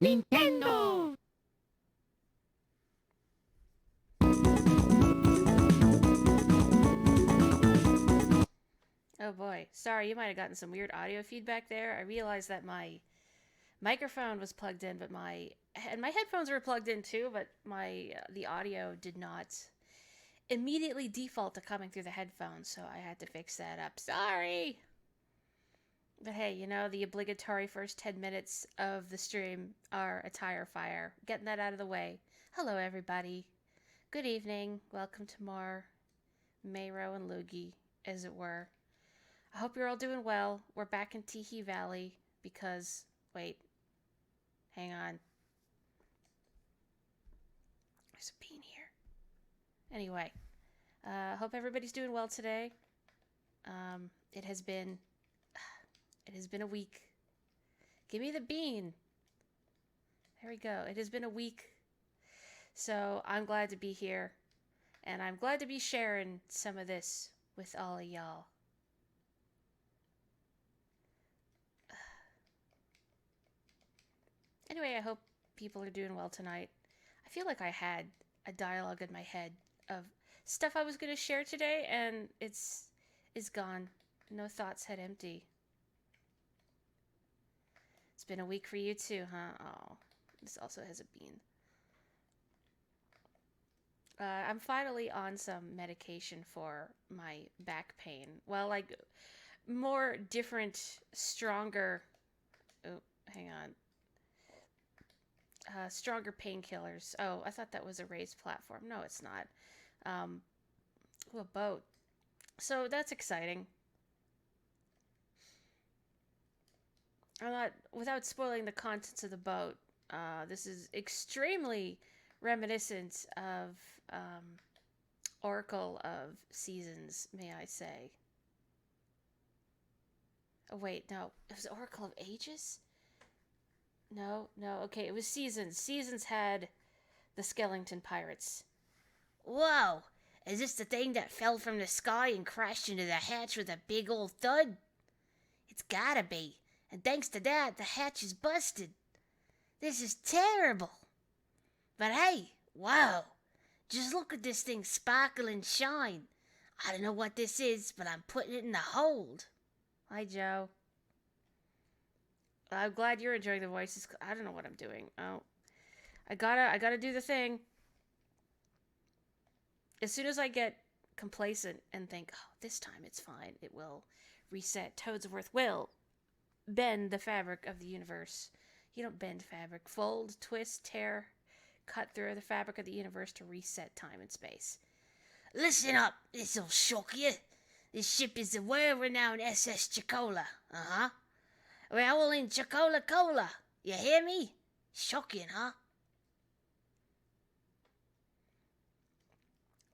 Nintendo! Oh boy. Sorry, you might have gotten some weird audio feedback there. I realized that my microphone was plugged in, but my headphones were plugged in too, but my the audio did not immediately default to coming through the headphones, so I had to fix that up. Sorry. But hey, the obligatory first 10 minutes of the stream are a tire fire. Getting that out of the way. Hello everybody. Good evening. Welcome to more Mayro and Luigi, as it were. I hope you're all doing well. We're back in Teehee Valley because, wait, hang on. There's a bean here. Anyway, hope everybody's doing well today. Um, it has been, it has been a week. Give me the bean. There we go. It has been a week, so I'm glad to be here, and I'm glad to be sharing some of this with all of y'all. Anyway, I hope people are doing well tonight. I feel like I had a dialogue in my head of stuff I was going to share today, and it's gone. No thoughts head empty. It's been a week for you too, huh? Oh, this also has a bean. I'm finally on some medication for my back pain. Well, like more different, stronger. Oh, hang on. Stronger painkillers. Oh, I thought that was a raised platform. No, it's not. Um, ooh, a boat. So that's exciting. I'm not, without spoiling the contents of the boat, this is extremely reminiscent of Oracle of Seasons, may I say. Oh, wait, no. It was Oracle of Ages? No, no. Okay, it was Seasons. Seasons had the Skellington Pirates. Whoa! Is this the thing that fell from the sky and crashed into the hatch with a big old thud? It's gotta be. And thanks to that, the hatch is busted. This is terrible. But hey, wow. Just look at this thing sparkle and shine. I don't know what this is, but I'm putting it in the hold. Hi, Joe. I'm glad you're enjoying the voices. I don't know what I'm doing. Oh, I gotta do the thing. As soon as I get complacent and think, oh, this time it's fine, it will reset. Toadsworth will bend the fabric of the universe. You don't bend fabric. Fold, twist, tear, cut through the fabric of the universe to reset time and space. Listen up, this'll shock you. This ship is the world-renowned SS Chicola. Uh-huh. We're all in Chicola Cola. You hear me? Shocking, huh?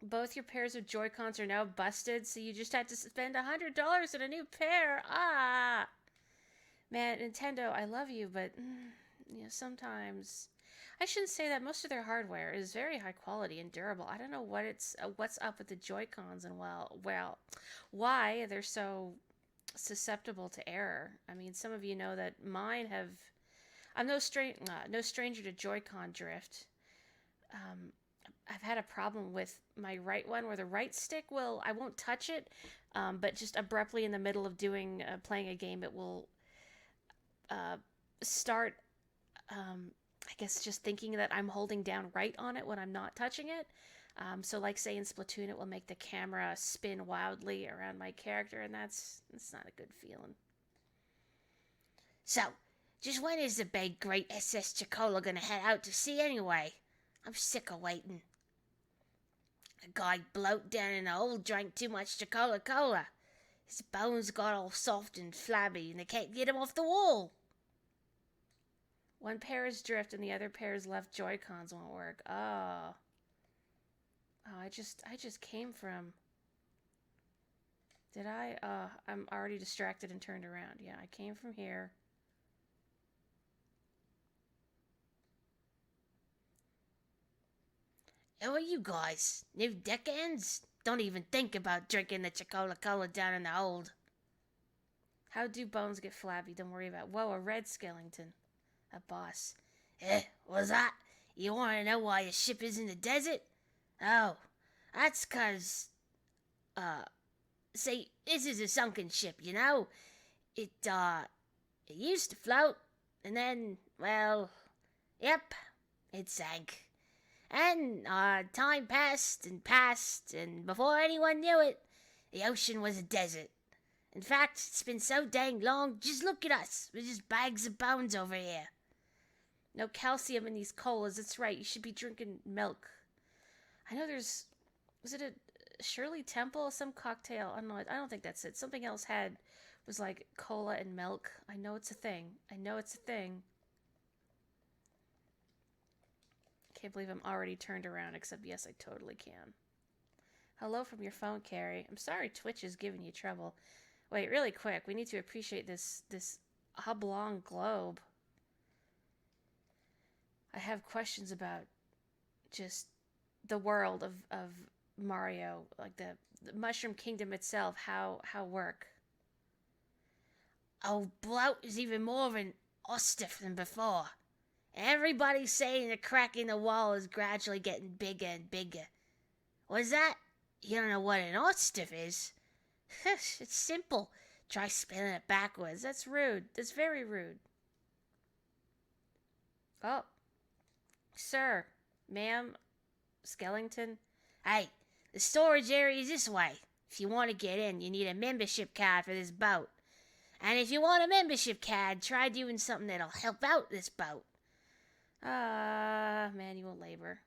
Both your pairs of Joy-Cons are now busted, so you just had to spend $100 on a new pair. Ah! Man, Nintendo, I love you, but sometimes I shouldn't say that. Most of their hardware is very high quality and durable. I don't know what's up with the Joy Cons and why they're so susceptible to error. I mean, some of you know that mine have. I'm no stranger to Joy-Con drift. Um, I've had a problem with my right one where the right stick will I won't touch it, but just abruptly in the middle of playing a game, it will uh, start, I guess, just thinking that I'm holding down right on it when I'm not touching it. So, like, say in Splatoon, it will make the camera spin wildly around my character, and that's not a good feeling. So, just when is the big, great SS Chicola gonna head out to sea anyway? I'm sick of waiting. A guy bloke down in the hole drank too much Chicola Cola. His bones got all soft and flabby, and they can't get him off the wall. One pair is drift and the other pair's left Joy-Cons won't work. Oh. Oh, I just came from. Did I? I'm already distracted and turned around. Yeah, I came from here. Who are you guys? New deckhands? Don't even think about drinking the Chicola Cola down in the hold. How do bones get flabby? Don't worry about it. Whoa, a red skeleton. A boss. Was that? You want to know why your ship is in the desert? Oh, that's 'cause, uh, see, this is a sunken ship, you know? It used to float, and then, well, yep, it sank. And, time passed, and before anyone knew it, the ocean was a desert. In fact, it's been so dang long, just look at us. We're just bags of bones over here. No calcium in these colas, that's right, you should be drinking milk. I know there's, was it a Shirley Temple, some cocktail? I don't know, I don't think that's it. Something else was like cola and milk. I know it's a thing. I know it's a thing. Can't believe I'm already turned around, except yes, I totally can. Hello from your phone, Carrie. I'm sorry Twitch is giving you trouble. Wait, really quick, we need to appreciate this oblong globe. I have questions about just the world of Mario, like the Mushroom Kingdom itself, how work. Oh, Blout is even more of an ostiff than before. Everybody's saying the crack in the wall is gradually getting bigger and bigger. What's that? You don't know what an ostiff is? It's simple. Try spelling it backwards. That's rude. That's very rude. Oh, sir, ma'am, Skellington. Hey, the storage area is this way. If you want to get in, you need a membership card for this boat. And if you want a membership card, try doing something that'll help out this boat. Manual labor.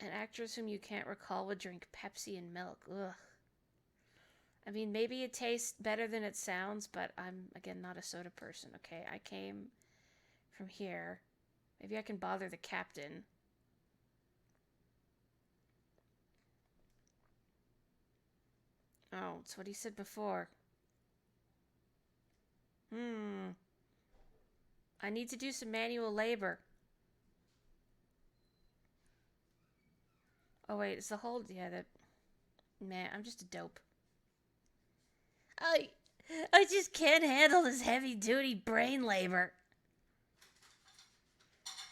An actress whom you can't recall would drink Pepsi and milk. Ugh. I mean, maybe it tastes better than it sounds, but I'm, again, not a soda person, okay? I came from here. Maybe I can bother the captain. Oh, it's what he said before. I need to do some manual labor. Oh, wait, it's the whole... Yeah, that... Man, I'm just a dope. I... I just can't handle this heavy-duty brain labor.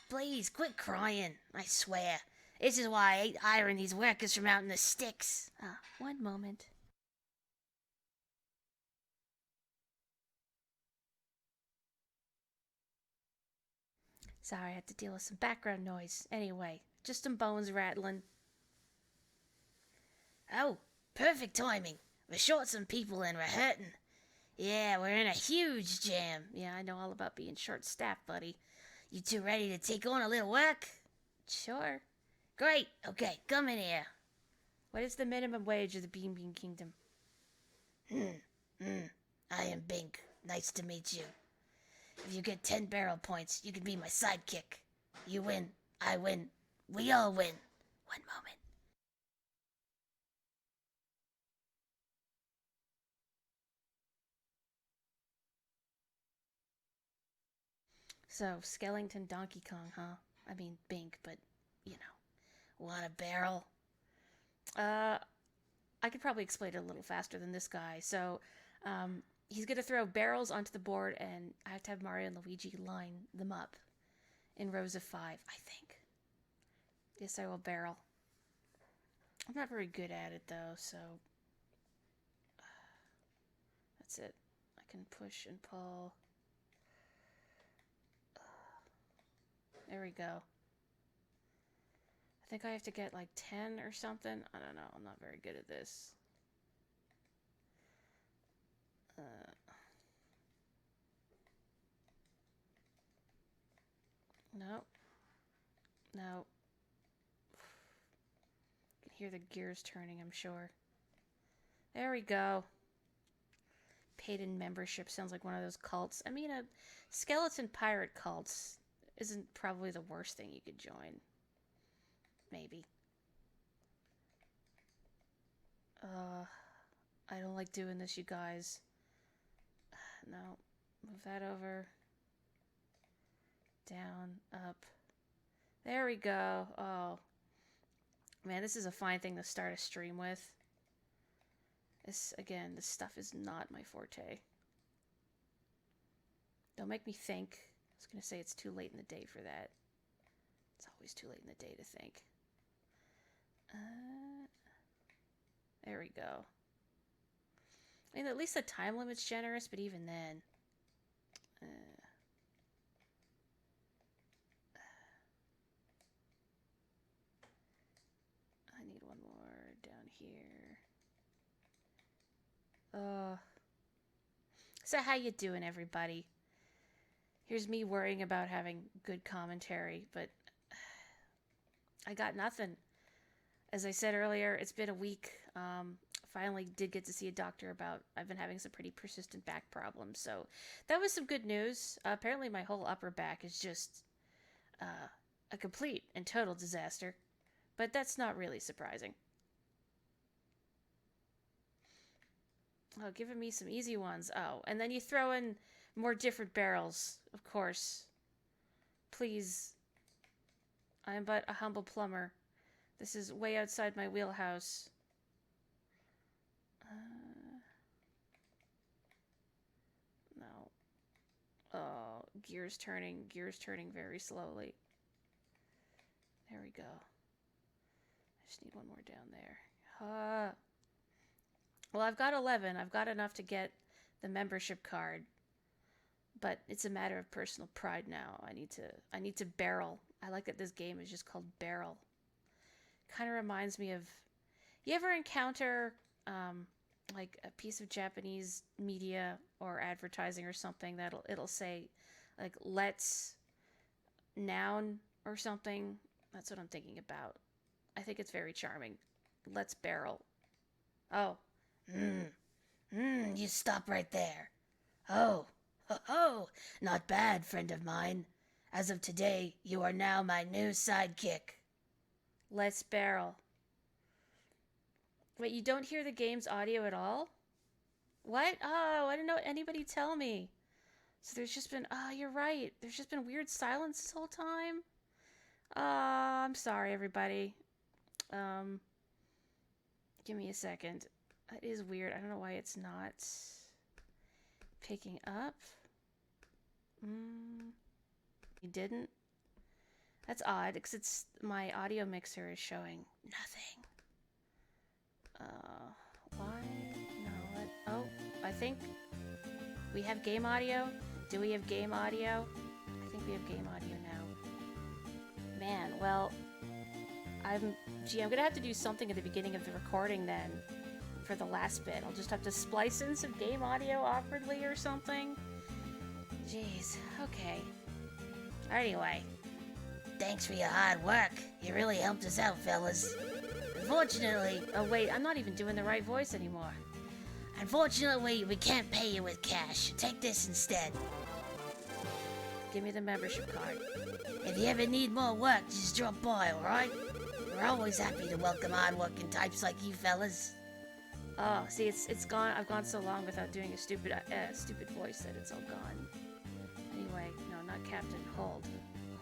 Please, quit crying. I swear. This is why I ain't hiring these workers from out in the sticks. One moment. Sorry, I had to deal with some background noise. Anyway, just some bones rattling. Oh, perfect timing. We're short some people and we're hurting. Yeah, we're in a huge jam. Yeah, I know all about being short-staffed, buddy. You two ready to take on a little work? Sure. Great. Okay, come in here. What is the minimum wage of the Bean Bean Kingdom? I am Bink. Nice to meet you. If you get 10 barrel points, you can be my sidekick. You win. I win. We all win. One moment. So, Skellington Donkey Kong, huh? I mean, Bink, but, you know. Want a barrel? Uh, I could probably explain it a little faster than this guy. So, he's going to throw barrels onto the board, and I have to have Mario and Luigi line them up in rows of 5, I think. Yes, I will barrel. I'm not very good at it, though, so... That's it. I can push and pull. There we go. I think I have to get like 10 or something. I don't know. I'm not very good at this. No. No. You can hear the gears turning, I'm sure. There we go. Paid in membership sounds like one of those cults. I mean, a skeleton pirate cult isn't probably the worst thing you could join. Maybe. I don't like doing this, you guys. No. Move that over. Down, up. There we go. Oh. Man, this is a fine thing to start a stream with. This, again, this stuff is not my forte. Don't make me think. was gonna say it's too late in the day for that. It's always too late in the day to think. There we go. I mean, at least the time limit's generous, but even then... I need one more down here. So how you doing, everybody? Here's me worrying about having good commentary, but I got nothing. As I said earlier, it's been a week. Finally did get to see a doctor about... I've been having some pretty persistent back problems, so that was some good news. Apparently my whole upper back is just a complete and total disaster, but that's not really surprising. Oh, giving me some easy ones. Oh, and then you throw in more different barrels, of course. Please. I am but a humble plumber. This is way outside my wheelhouse. No. Oh, gears turning very slowly. There we go. I just need one more down there. Well, I've got 11. I've got enough to get the membership card. But it's a matter of personal pride now. I need to barrel. I like that this game is just called Barrel. Kind of reminds me of... You ever encounter like a piece of Japanese media or advertising or something it'll say like let's noun or something? That's what I'm thinking about. I think it's very charming. Let's barrel. Oh. You stop right there. Oh, not bad, friend of mine. As of today, you are now my new sidekick. Let's barrel. Wait, you don't hear the game's audio at all? What? Oh, I didn't know anybody tell me. So there's just been... Oh, you're right. There's just been weird silence this whole time. I'm sorry, everybody. Give me a second. That is weird. I don't know why it's not picking up. You didn't? That's odd, because it's my audio mixer is showing nothing. Why? No, oh, I think we have game audio. Do we have game audio? I think we have game audio now. Man, well, I'm gonna have to do something at the beginning of the recording then for the last bit. I'll just have to splice in some game audio awkwardly or something. Jeez, okay. Anyway. Thanks for your hard work. You really helped us out, fellas. Unfortunately... Oh, wait, I'm not even doing the right voice anymore. Unfortunately, we can't pay you with cash. Take this instead. Give me the membership card. If you ever need more work, just drop by, alright? We're always happy to welcome hard-working types like you fellas. Oh, see, it's gone. I've gone so long without doing a stupid voice that it's all gone. Anyway, no, not Captain. Hold.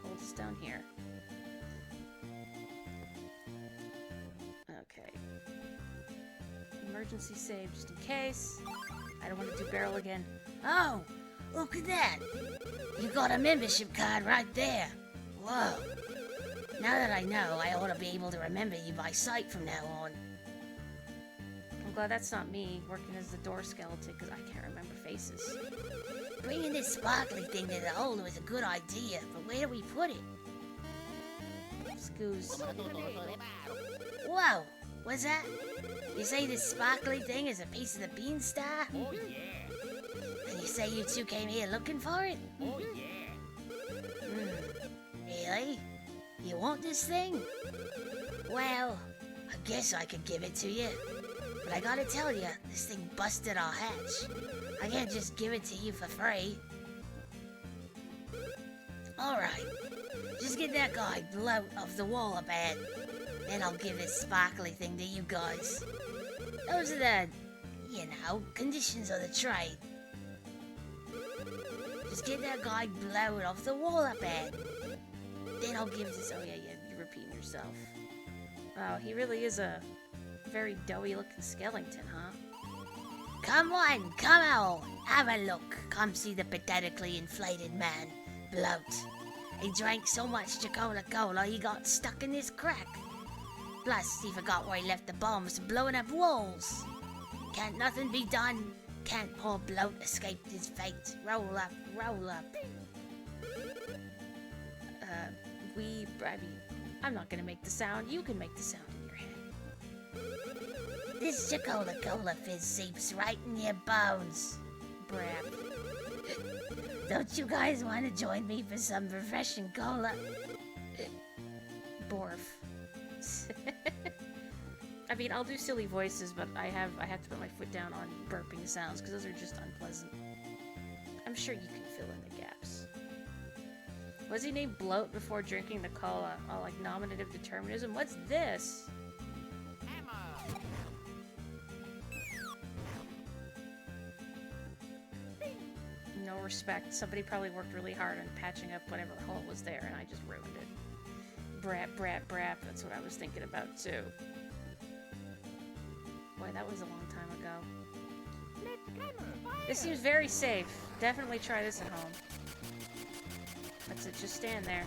Hold is down here. Okay. Emergency save just in case. I don't want to do barrel again. Oh, look at that. You got a membership card right there. Whoa. Now that I know, I ought to be able to remember you by sight from now on. I'm glad that's not me working as the door skeleton because I can't remember faces. Bringing this sparkly thing to the hold was a good idea, but where do we put it? Scoos. Whoa, what's that? You say this sparkly thing is a piece of the beanstar? Oh yeah. And you say you two came here looking for it? Oh yeah. Really? You want this thing? Well, I guess I could give it to you. But I gotta tell you, this thing busted our hatch. I can't just give it to you for free. Alright, just get that guy below off the wall up ahead. Then I'll give this sparkly thing to you guys. Those are the, conditions of the trade. Just get that guy below it off the wall up ahead. Then I'll give this... Oh yeah, you're repeating yourself. Wow, he really is a very doughy looking skeleton, huh? Come on, come on, have a look. Come see the pathetically inflated man bloat. He drank so much Coca-Cola he got stuck in his crack. Plus, he forgot where he left the bombs blowing up walls. Can't nothing be done. Can't poor bloat escape his fate. Roll up, roll up. I'm not gonna make the sound. You can make the sound in your head. This Coca-Cola fizz seeps right in your bones. Brap. Don't you guys want to join me for some refreshing cola? Borf. I mean, I'll do silly voices, but I have to put my foot down on burping sounds because those are just unpleasant. I'm sure you can fill in the gaps. Was he named Bloat before drinking the cola? Oh, like nominative determinism? What's this? No respect. Somebody probably worked really hard on patching up whatever hole was there, and I just ruined it. Brap, brap, brap. That's what I was thinking about, too. Boy, that was a long time ago. This seems very safe. Definitely try this at home. That's it. Just stand there.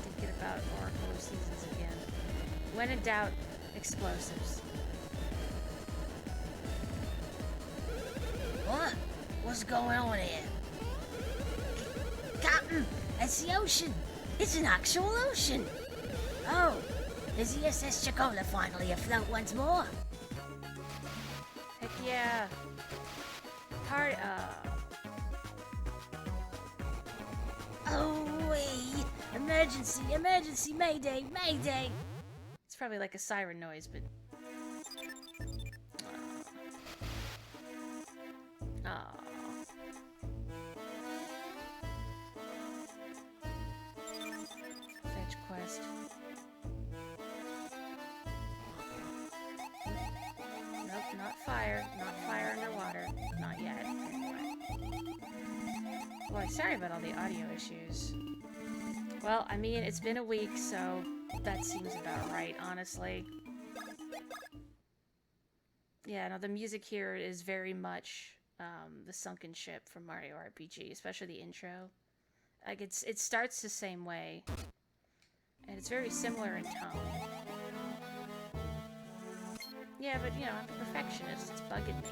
Thinking about Oracle of Seasons again. When in doubt, explosives. What? What's going on here? Captain, it's the ocean. It's an actual ocean. Oh, is the SS Chocola finally afloat once more? Heck yeah. Party, Oh, wee. Emergency, emergency, mayday, mayday. It's probably like a siren noise, but... Aww. Fetch quest. Nope, not fire. Not fire underwater. Not yet, anyway. Boy, sorry about all the audio issues. Well, I mean, it's been a week, so that seems about right, honestly. Yeah, no, the music here is very much the sunken ship from Mario RPG, especially the intro. Like, it starts the same way, and it's very similar in tone. Yeah, but, you know, I'm a perfectionist. It's bugging me.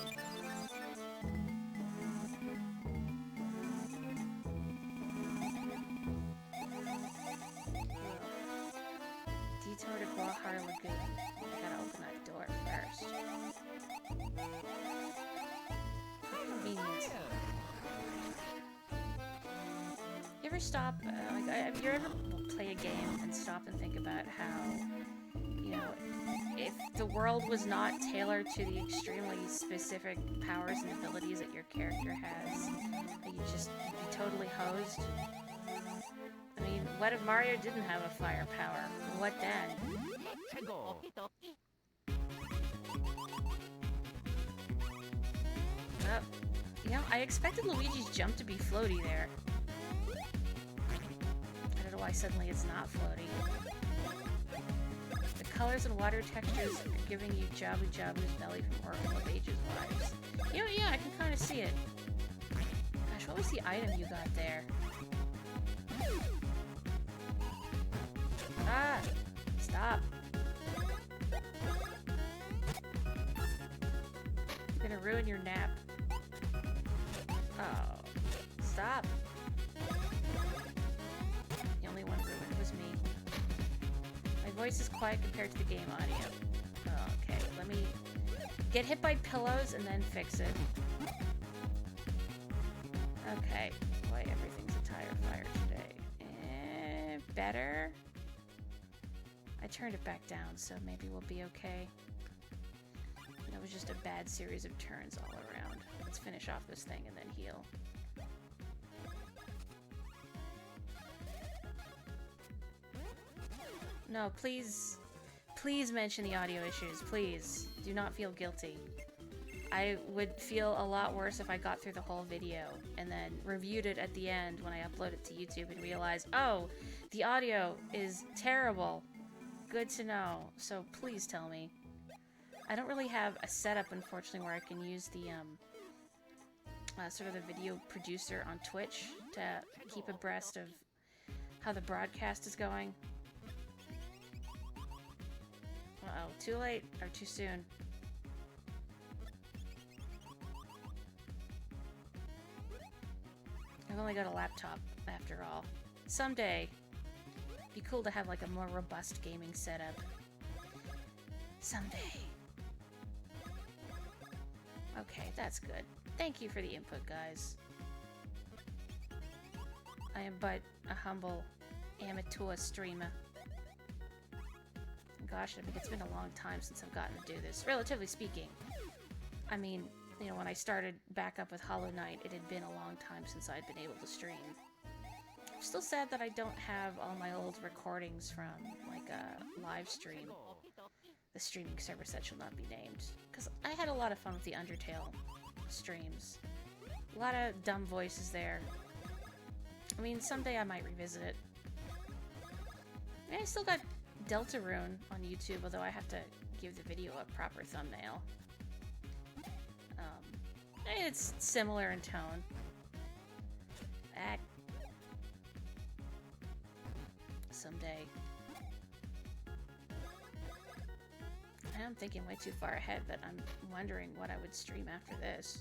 Detour to Guahar Lagoon. I gotta open that door first. How convenient. You ever stop, have you ever play a game and stop and think about how, you know, if the world was not tailored to the extremely specific powers and abilities that your character has, that you'd be totally hosed? I mean, what if Mario didn't have a fire power? What then? You know, I expected Luigi's jump to be floaty there. I don't know why suddenly it's not floaty. The colors and water textures are giving you Jabu Jabu's belly from Oracle of Ages vibes. You know, yeah, I can kind of see it. Gosh, what was the item you got there? Ah! Stop. You're gonna ruin your nap. Oh. Stop. The only one ruined was me. My voice is quiet compared to the game audio. Okay, let me get hit by pillows and then fix it. Okay. Boy, everything's a tire fire today. Better? I turned it back down, so maybe we'll be okay. That was just a bad series of turns all around. Let's finish off this thing and then heal. No, please mention the audio issues, please. Do not feel guilty. I would feel a lot worse if I got through the whole video and then reviewed it at the end when I upload it to YouTube and realized, oh, The audio is terrible. Good to know. So please tell me. I don't really have a setup, unfortunately, where I can use the sort of the video producer on Twitch to keep abreast of how the broadcast is going. Uh-oh, too late or too soon? I've only got a laptop, after all. Someday, it'd be cool to have like a more robust gaming setup. Someday. Okay, that's good. Thank you for the input, guys. I am but a humble amateur streamer. Gosh, I think it's been a long time since I've gotten to do this, relatively speaking. I mean, you know, when I started back up with Hollow Knight, it had been a long time since I'd been able to stream. I'm still sad that I don't have all my old recordings from, like, a live stream. The streaming service that shall not be named. Because I had a lot of fun with the Undertale streams. A lot of dumb voices there. I mean, someday I might revisit it. I mean, I still got Deltarune on YouTube, although I have to give the video a proper thumbnail. It's similar in tone. Someday. I'm thinking way too far ahead, but I'm wondering what I would stream after this.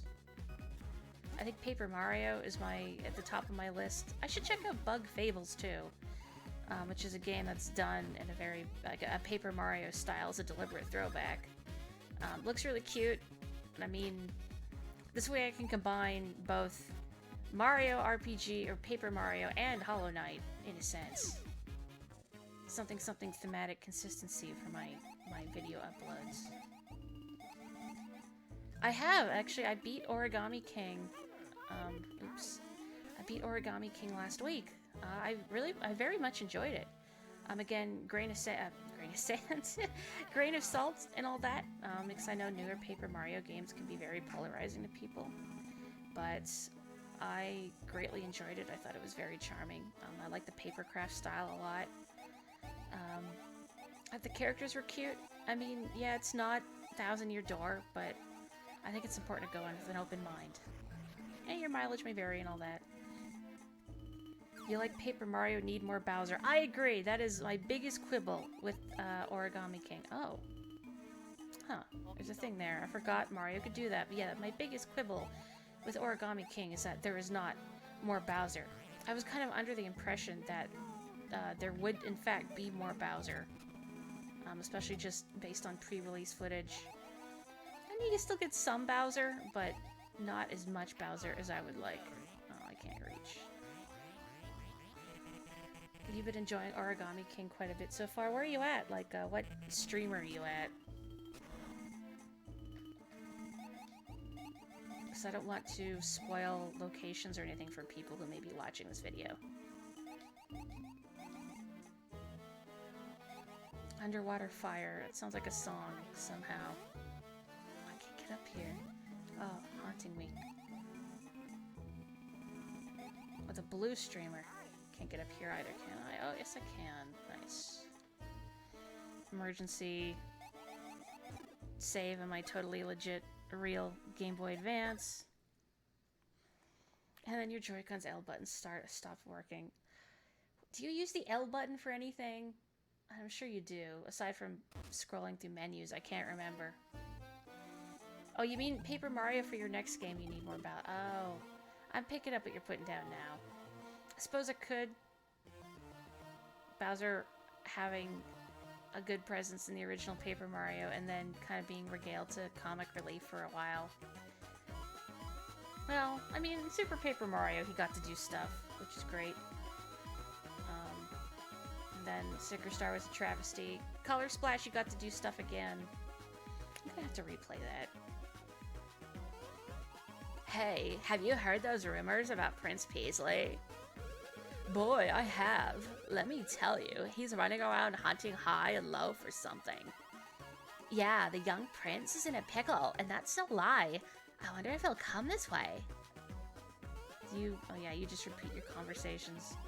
I think Paper Mario is at the top of my list. I should check out Bug Fables too, which is a game that's done in a very, like a Paper Mario style, as a deliberate throwback. Looks really cute, and I mean, this way I can combine both Mario RPG, or Paper Mario, and Hollow Knight, in a sense. Something thematic consistency for my video uploads. I have, actually. I beat Origami King. I beat Origami King last week. I very much enjoyed it. Again, grain of sand, grain of salt and all that, because I know newer Paper Mario games can be very polarizing to people. But I greatly enjoyed it. I thought it was very charming. I like the papercraft style a lot. The characters were cute. I mean, yeah, it's not Thousand Year Door, but I think it's important to go in with an open mind. And your mileage may vary and all that. You like Paper Mario, need more Bowser. I agree. That is my biggest quibble with Origami King. Oh. Huh. There's a thing there. I forgot Mario could do that. But yeah, my biggest quibble with Origami King is that there is not more Bowser. I was kind of under the impression that there would, in fact, be more Bowser. Especially just based on pre-release footage. And you can still get some Bowser, but not as much Bowser as I would like. Oh, I can't reach. You've been enjoying Origami King quite a bit so far. Where are you at? Like, what stream are you at? Because I don't want to spoil locations or anything for people who may be watching this video. Underwater Fire. It sounds like a song, somehow. I can't get up here. Oh, haunting me. With a blue streamer. Can't get up here either, can I? Oh, yes I can. Nice. Emergency. Save in my totally legit, real Game Boy Advance. And then your Joy-Con's L button stopped working. Do you use the L button for anything? I'm sure you do, aside from scrolling through menus. I can't remember. Oh, you mean Paper Mario for your next game you need more about? Oh, I'm picking up what you're putting down now. I suppose it could. Bowser having a good presence in the original Paper Mario and then kind of being regaled to comic relief for a while. Well, I mean, in Super Paper Mario he got to do stuff, which is great. Then Sticker Star was a travesty. Color Splash, you got to do stuff again. I'm gonna have to replay that. Hey, have you heard those rumors about Prince Peasley? Boy, I have. Let me tell you, he's running around hunting high and low for something. Yeah, the young prince is in a pickle, and that's no lie. I wonder if he'll come this way. Oh yeah, you just repeat your conversations.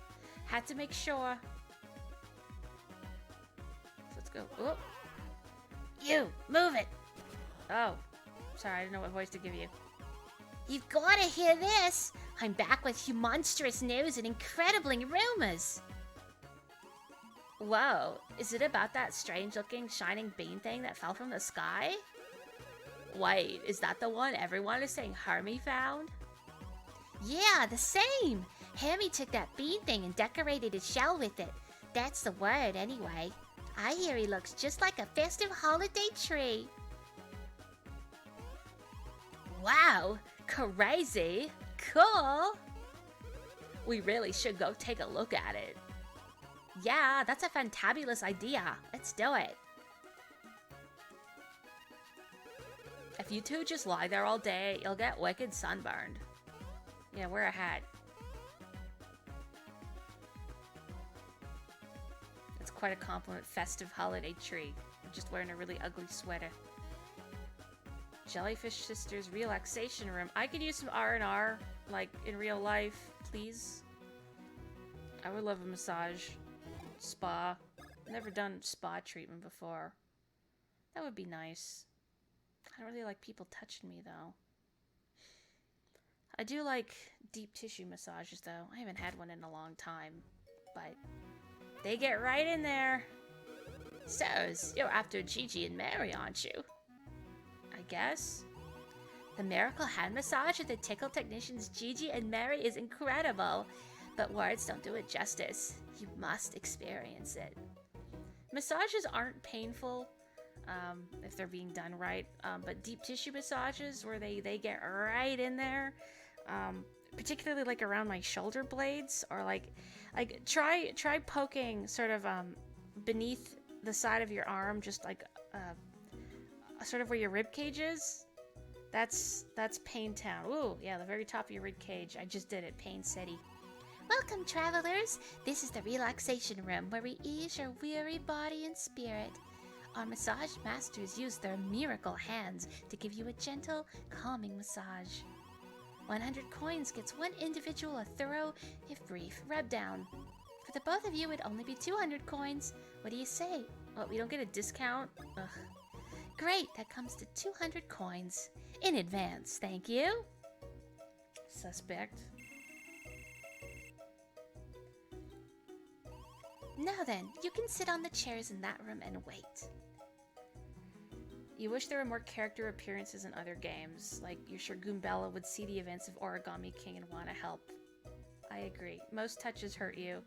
Had to make sure. Let's go. Oh, You, move it. oh. Sorry, I didn't know what voice to give you. You've gotta hear this. I'm back with monstrous news and incredible rumors. Whoa, is it about that strange-looking shining bean thing that fell from the sky? Wait, is that the one everyone is saying Hermie found? Yeah, the same. Hammy took that bean thing and decorated his shell with it. That's the word, anyway. I hear he looks just like a festive holiday tree. Wow, crazy. Cool. We really should go take a look at it. Yeah, that's a fantabulous idea. Let's do it. If you two just lie there all day, you'll get wicked sunburned. Yeah, wear a hat. It's quite a compliment, festive holiday tree. I'm just wearing a really ugly sweater. Jellyfish Sisters relaxation room. I could use some R&R, like in real life, please. I would love a massage. Spa. Never done spa treatment before. That would be nice. I don't really like people touching me, though. I do like deep tissue massages, though. I haven't had one in a long time. But they get right in there. So, you're after Gigi and Mary, aren't you? I guess. The miracle hand massage of the tickle technicians Gigi and Mary is incredible. But words don't do it justice. You must experience it. Massages aren't painful if they're being done right, but deep tissue massages where they get right in there, particularly like around my shoulder blades, or like try poking sort of beneath the side of your arm, just like sort of where your rib cage is. That's Pain Town. Ooh, yeah, the very top of your rib cage. I just did it. Pain City. Welcome, travelers. This is the relaxation room where we ease your weary body and spirit. Our massage masters use their miracle hands to give you a gentle, calming massage. 100 coins gets one individual a thorough, if brief, rub down. For the both of you, it'd only be 200 coins. What do you say? Oh, we don't get a discount? Ugh. Great, that comes to 200 coins. In advance, thank you. Suspect. Now then, you can sit on the chairs in that room and wait. You wish there were more character appearances in other games, like you're sure Goombella would see the events of Origami King and want to help. I agree. Most touches hurt you.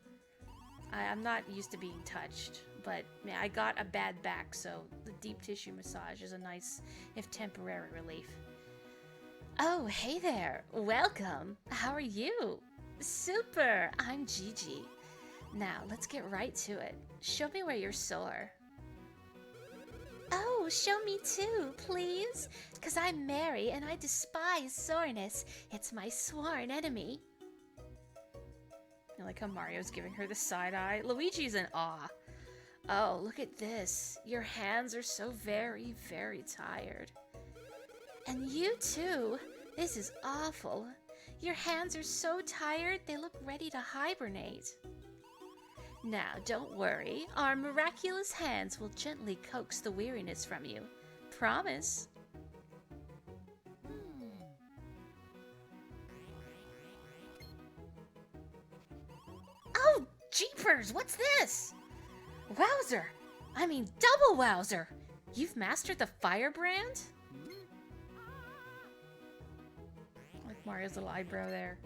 I'm not used to being touched, but man, I got a bad back, so the deep tissue massage is a nice, if temporary, relief. Oh, hey there. Welcome. How are you? Super. I'm Gigi. Now, let's get right to it. Show me where you're sore. Oh, show me too, please. 'Cause I'm Mary and I despise soreness. It's my sworn enemy. I like how Mario's giving her the side eye. Luigi's in awe. Oh, look at this. Your hands are so very, very tired. And you too. This is awful. Your hands are so tired, they look ready to hibernate. Now, don't worry. Our miraculous hands will gently coax the weariness from you. Promise. Oh, jeepers! What's this? Wowzer! I mean, double wowzer! You've mastered the firebrand? Like Mario's little eyebrow there.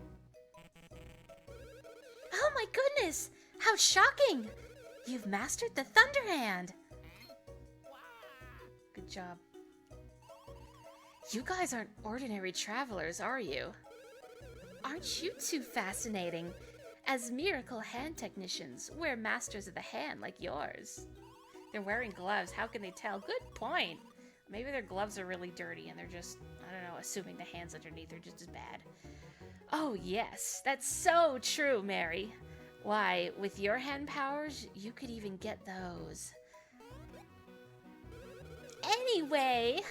Oh my goodness! How shocking! You've mastered the Thunderhand! Good job. You guys aren't ordinary travelers, are you? Aren't you two fascinating? As miracle hand technicians, we're masters of the hand like yours. They're wearing gloves. How can they tell? Good point. Maybe their gloves are really dirty and they're just, I don't know, assuming the hands underneath are just as bad. Oh yes, that's so true, Mary. Why, with your hand powers, you could even get those. Anyway,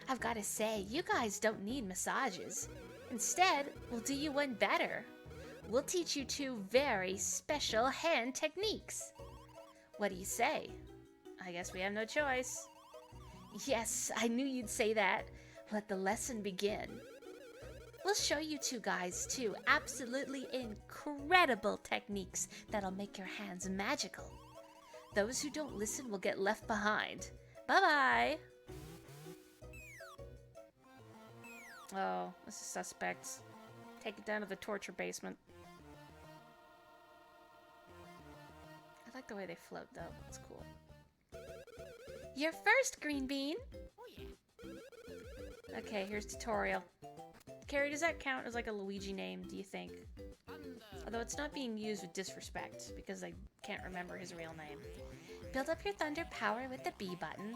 I've got to say, you guys don't need massages. Instead, we'll do you one better. We'll teach you two very special hand techniques. What do you say? I guess we have no choice. Yes, I knew you'd say that. Let the lesson begin. We'll show you two guys two absolutely incredible techniques that'll make your hands magical. Those who don't listen will get left behind. Bye-bye! Oh, this is suspect. Take it down to the torture basement. I like the way they float, though. That's cool. You're first, Green Bean! Okay, here's tutorial. Carrie, does that count as like a Luigi name, do you think? Although it's not being used with disrespect, because I can't remember his real name. Build up your thunder power with the B button.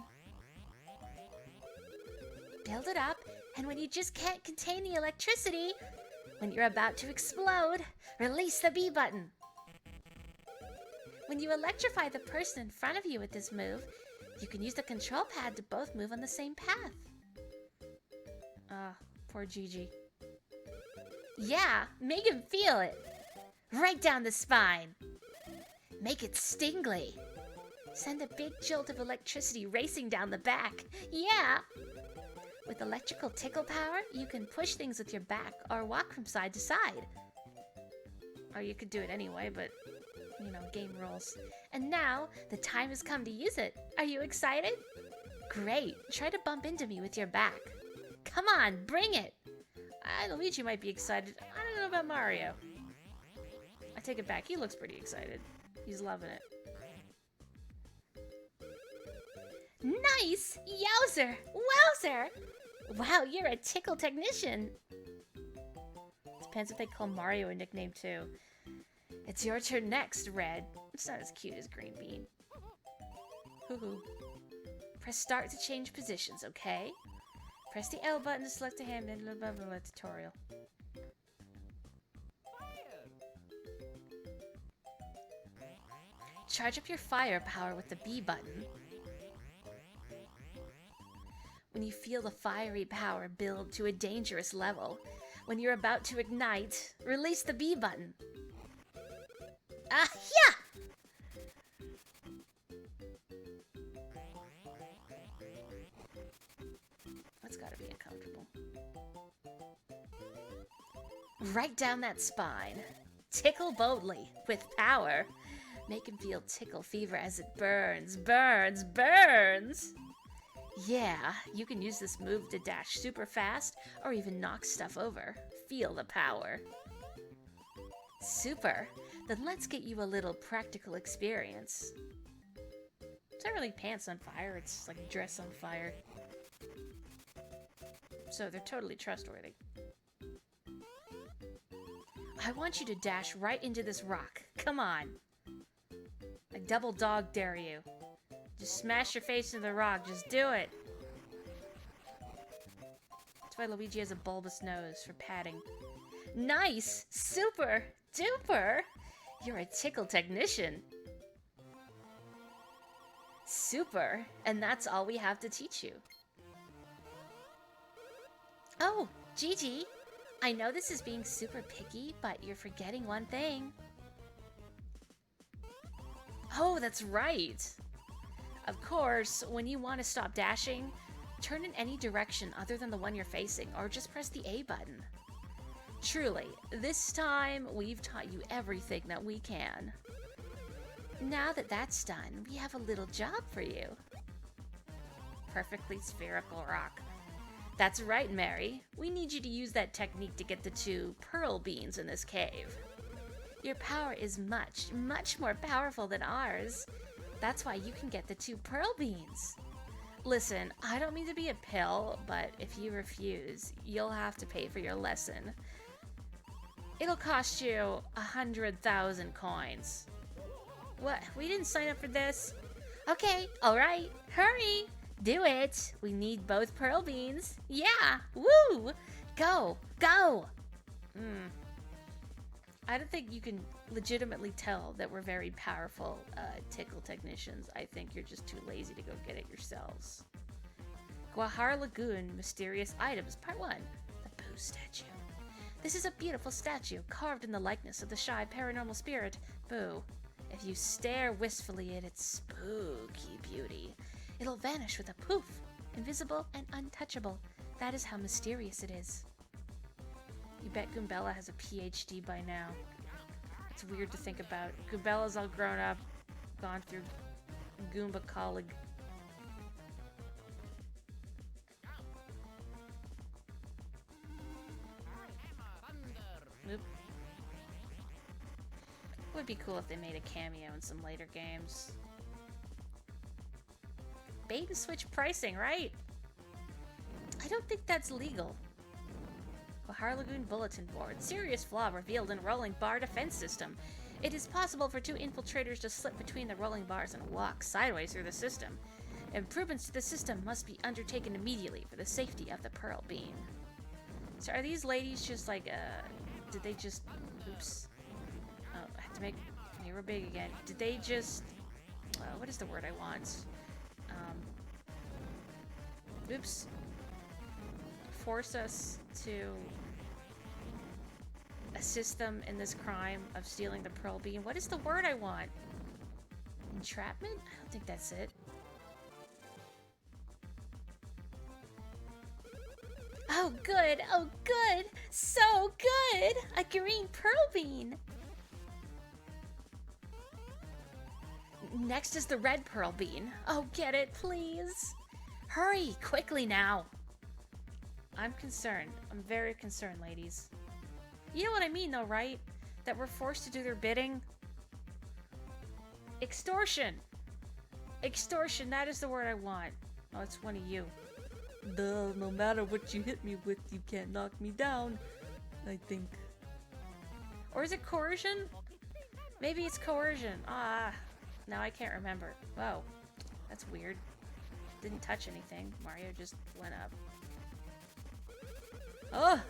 Build it up, and when you just can't contain the electricity, when you're about to explode, release the B button. When you electrify the person in front of you with this move, you can use the control pad to both move on the same path. Ah, poor Gigi. Yeah, make him feel it. Right down the spine. Make it stingly. Send a big jolt of electricity racing down the back. Yeah! With electrical tickle power, you can push things with your back or walk from side to side. Or you could do it anyway, but, you know, game rules. And now, the time has come to use it. Are you excited? Great. Try to bump into me with your back. Come on, bring it! Luigi might be excited. I don't know about Mario. I take it back. He looks pretty excited. He's loving it. Nice! Yowzer! Wowzer! Wow, you're a tickle technician. Depends if they call Mario a nickname too. It's your turn next, Red. It's not as cute as Green Bean. Hoo-hoo. Press start to change positions, okay? Press the L button to select a hand in the tutorial. Charge up your fire power with the B button. When you feel the fiery power build to a dangerous level, when you're about to ignite, release the B button. Ah, yeah! That's gotta be uncomfortable. Right down that spine. Tickle boldly, with power. Make him feel tickle fever as it burns, burns, burns! Yeah, you can use this move to dash super fast, or even knock stuff over. Feel the power. Super! Then let's get you a little practical experience. It's not really pants on fire, it's like dress on fire. So they're totally trustworthy. I want you to dash right into this rock. Come on. I double dog dare you. Just smash your face into the rock. Just do it. That's why Luigi has a bulbous nose, for padding. Nice! Super! Duper! You're a tickle technician. Super! And that's all we have to teach you. Oh, Gigi! I know this is being super picky, but you're forgetting one thing. Oh, that's right! Of course, when you want to stop dashing, turn in any direction other than the one you're facing, or just press the A button. Truly, this time we've taught you everything that we can. Now that that's done, we have a little job for you. Perfectly spherical rock. That's right, Mary. We need you to use that technique to get the 2 pearl beans in this cave. Your power is much, much more powerful than ours. That's why you can get the 2 pearl beans. Listen, I don't mean to be a pill, but if you refuse, you'll have to pay for your lesson. It'll cost you 100,000 coins. What? We didn't sign up for this? Okay, alright, hurry! Do it! We need both pearl beans. Yeah! Woo! Go! Go! I don't think you can legitimately tell that we're very powerful tickle technicians. I think you're just too lazy to go get it yourselves. Guahar Lagoon Mysterious Items, Part 1. The Boo Statue. This is a beautiful statue carved in the likeness of the shy paranormal spirit, Boo. If you stare wistfully at its spooky beauty, it'll vanish with a poof, invisible and untouchable. That is how mysterious it is. You bet Goombella has a PhD by now. It's weird to think about. Goombella's all grown up, gone through Goomba college. Nope. Would be cool if they made a cameo in some later games. Bait and switch pricing, right? I don't think that's legal. Bahar Lagoon Bulletin Board. Serious flaw revealed in rolling bar defense system. It is possible for two infiltrators to slip between the rolling bars and walk sideways through the system. Improvements to the system must be undertaken immediately for the safety of the Pearl Bean. So are these ladies just like, did they just... Oops. Oh, I have to make mirror big again. Did they just... what is the word I want? Oops. Force us to assist them in this crime of stealing the Pearl Bean. What is the word I want? Entrapment? I don't think that's it. Oh, good. Oh, good. So good. A green Pearl Bean. Next is the red Pearl Bean. Oh, get it, please. Hurry, quickly now. I'm concerned. I'm very concerned, ladies. You know what I mean, though, right? That we're forced to do their bidding? Extortion! Extortion, that is the word I want. Oh, it's one of you. Duh, no matter what you hit me with, you can't knock me down, I think. Or is it coercion? Maybe it's coercion. Ah, now I can't remember. Whoa, that's weird. Didn't touch anything. Mario just went up. Oh,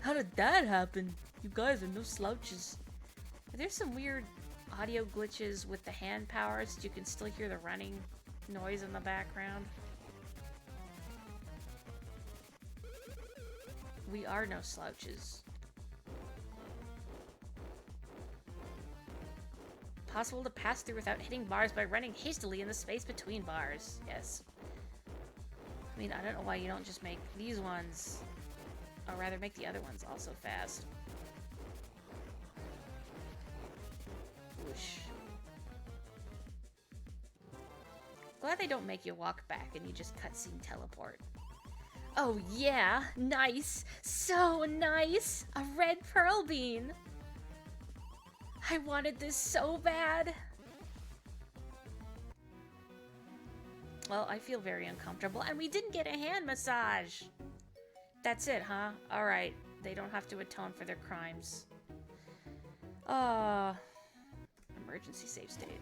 how did that happen? You guys are no slouches. There's some weird audio glitches with the hand powers. You can still hear the running noise in the background. We are no slouches. Possible to pass through without hitting bars by running hastily in the space between bars. Yes. I mean, I don't know why you don't just make these ones, or rather make the other ones also fast. Whoosh. Glad they don't make you walk back and you just cutscene teleport. Oh yeah, nice, so nice, a red Pearl Bean. I wanted this so bad. Well, I feel very uncomfortable, and we didn't get a hand massage. That's it, huh? Alright, they don't have to atone for their crimes. Emergency save state.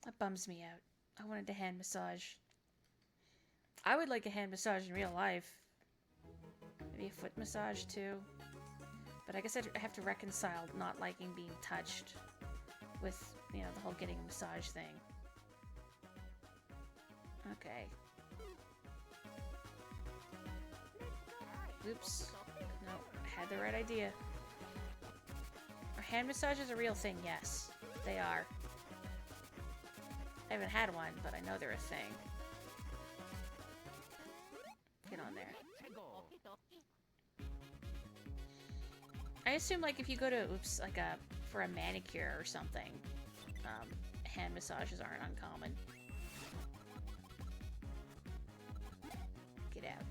That bums me out. I wanted a hand massage. I would like a hand massage in real life. Maybe a foot massage too. But I guess I have to reconcile not liking being touched with, you know, the whole getting a massage thing. Okay. Oops. No, I had the right idea. Are hand massages a real thing? Yes, they are. I haven't had one, but I know they're a thing. Get on there. I assume, like, if you go to, oops, like for a manicure or something, hand massages aren't uncommon. Get out.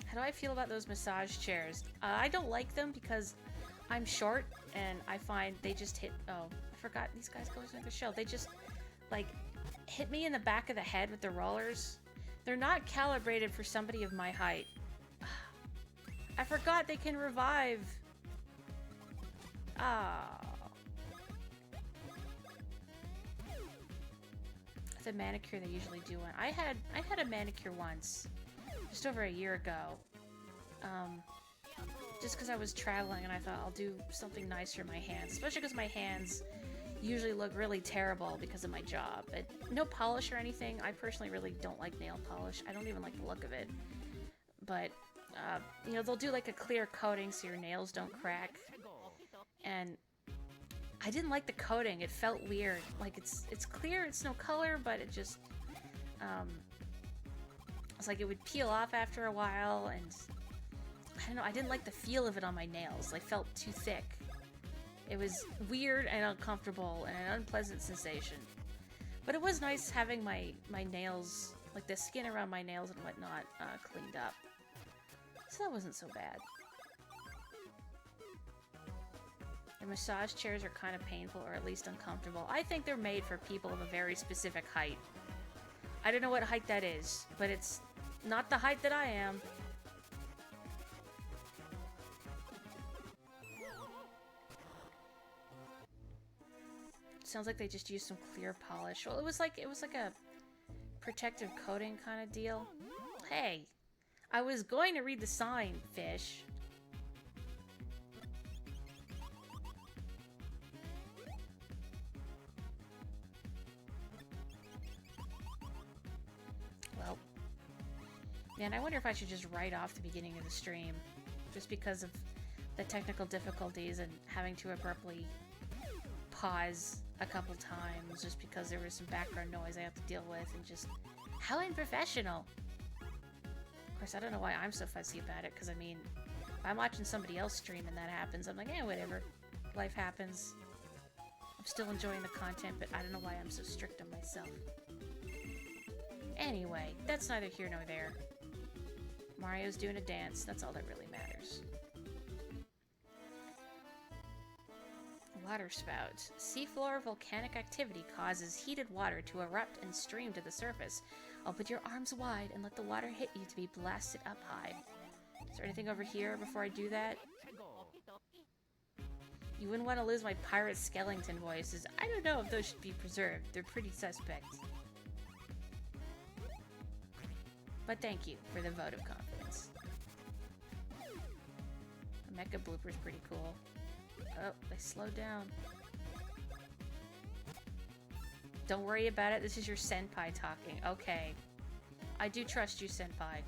How do I feel about those massage chairs? I don't like them because I'm short and I find they just hit... Oh, I forgot. These guys go to the show. They just, like, hit me in the back of the head with the rollers. They're not calibrated for somebody of my height. I forgot they can revive. Ah. The manicure they usually do one. I had a manicure once. Just over a year ago. Just because I was traveling and I thought I'll do something nice for my hands. Especially because my hands usually look really terrible because of my job. No polish or anything. I personally really don't like nail polish. I don't even like the look of it. But, you know, they'll do like a clear coating so your nails don't crack. And I didn't like the coating. It felt weird. Like, it's clear, it's no color, but it just, it's like it would peel off after a while, and I don't know, I didn't like the feel of it on my nails. They felt too thick. It was weird and uncomfortable and an unpleasant sensation. But it was nice having my nails, like the skin around my nails and whatnot, cleaned up. So that wasn't so bad. The massage chairs are kind of painful, or at least uncomfortable. I think they're made for people of a very specific height. I don't know what height that is, but it's not the height that I am. Sounds like they just used some clear polish. Well, it was like a protective coating kind of deal. Hey, I was going to read the sign, fish. Well, man, I wonder if I should just write off the beginning of the stream, just because of the technical difficulties and having to abruptly pause a couple times just because there was some background noise I have to deal with, and just how unprofessional. Of course, I don't know why I'm so fussy about it, because I mean, if I'm watching somebody else stream and that happens, I'm like, eh, whatever. Life happens. I'm still enjoying the content, but I don't know why I'm so strict on myself. Anyway, that's neither here nor there. Mario's doing a dance, that's all that really matters. Water spout. Seafloor volcanic activity causes heated water to erupt and stream to the surface. Open your arms wide and let the water hit you to be blasted up high. Is there anything over here before I do that? You wouldn't want to lose my pirate skeleton voices. I don't know if those should be preserved. They're pretty suspect. But thank you for the vote of confidence. The mecha blooper's pretty cool. Oh, they slowed down. Don't worry about it. This is your senpai talking. Okay. I do trust you, senpai.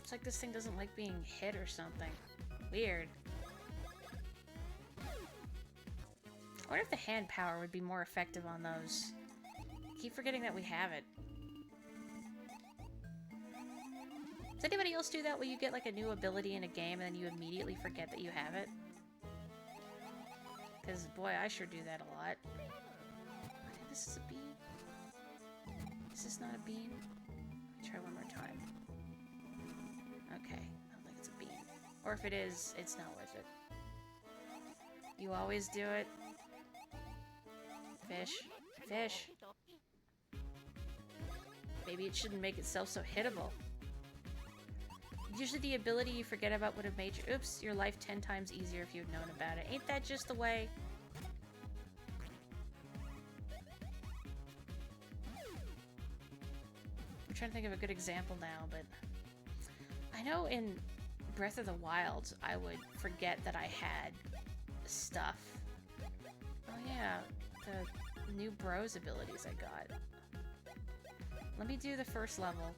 It's like this thing doesn't like being hit or something. Weird. I wonder if the hand power would be more effective on those. I keep forgetting that we have it. Does anybody else do that where you get like a new ability in a game and then you immediately forget that you have it? Because boy, I sure do that a lot. I think this is a bean. Is this not a bean? Try one more time. Okay, I don't think it's a bean. Or if it is, it's not worth it. You always do it. Fish. Fish. Maybe it shouldn't make itself so hittable. Usually the ability you forget about would have made your life 10 times easier if you had known about it. Ain't that just the way? I'm trying to think of a good example now, but I know in Breath of the Wild, I would forget that I had stuff. Oh yeah, the new bros abilities I got. Let me do the first level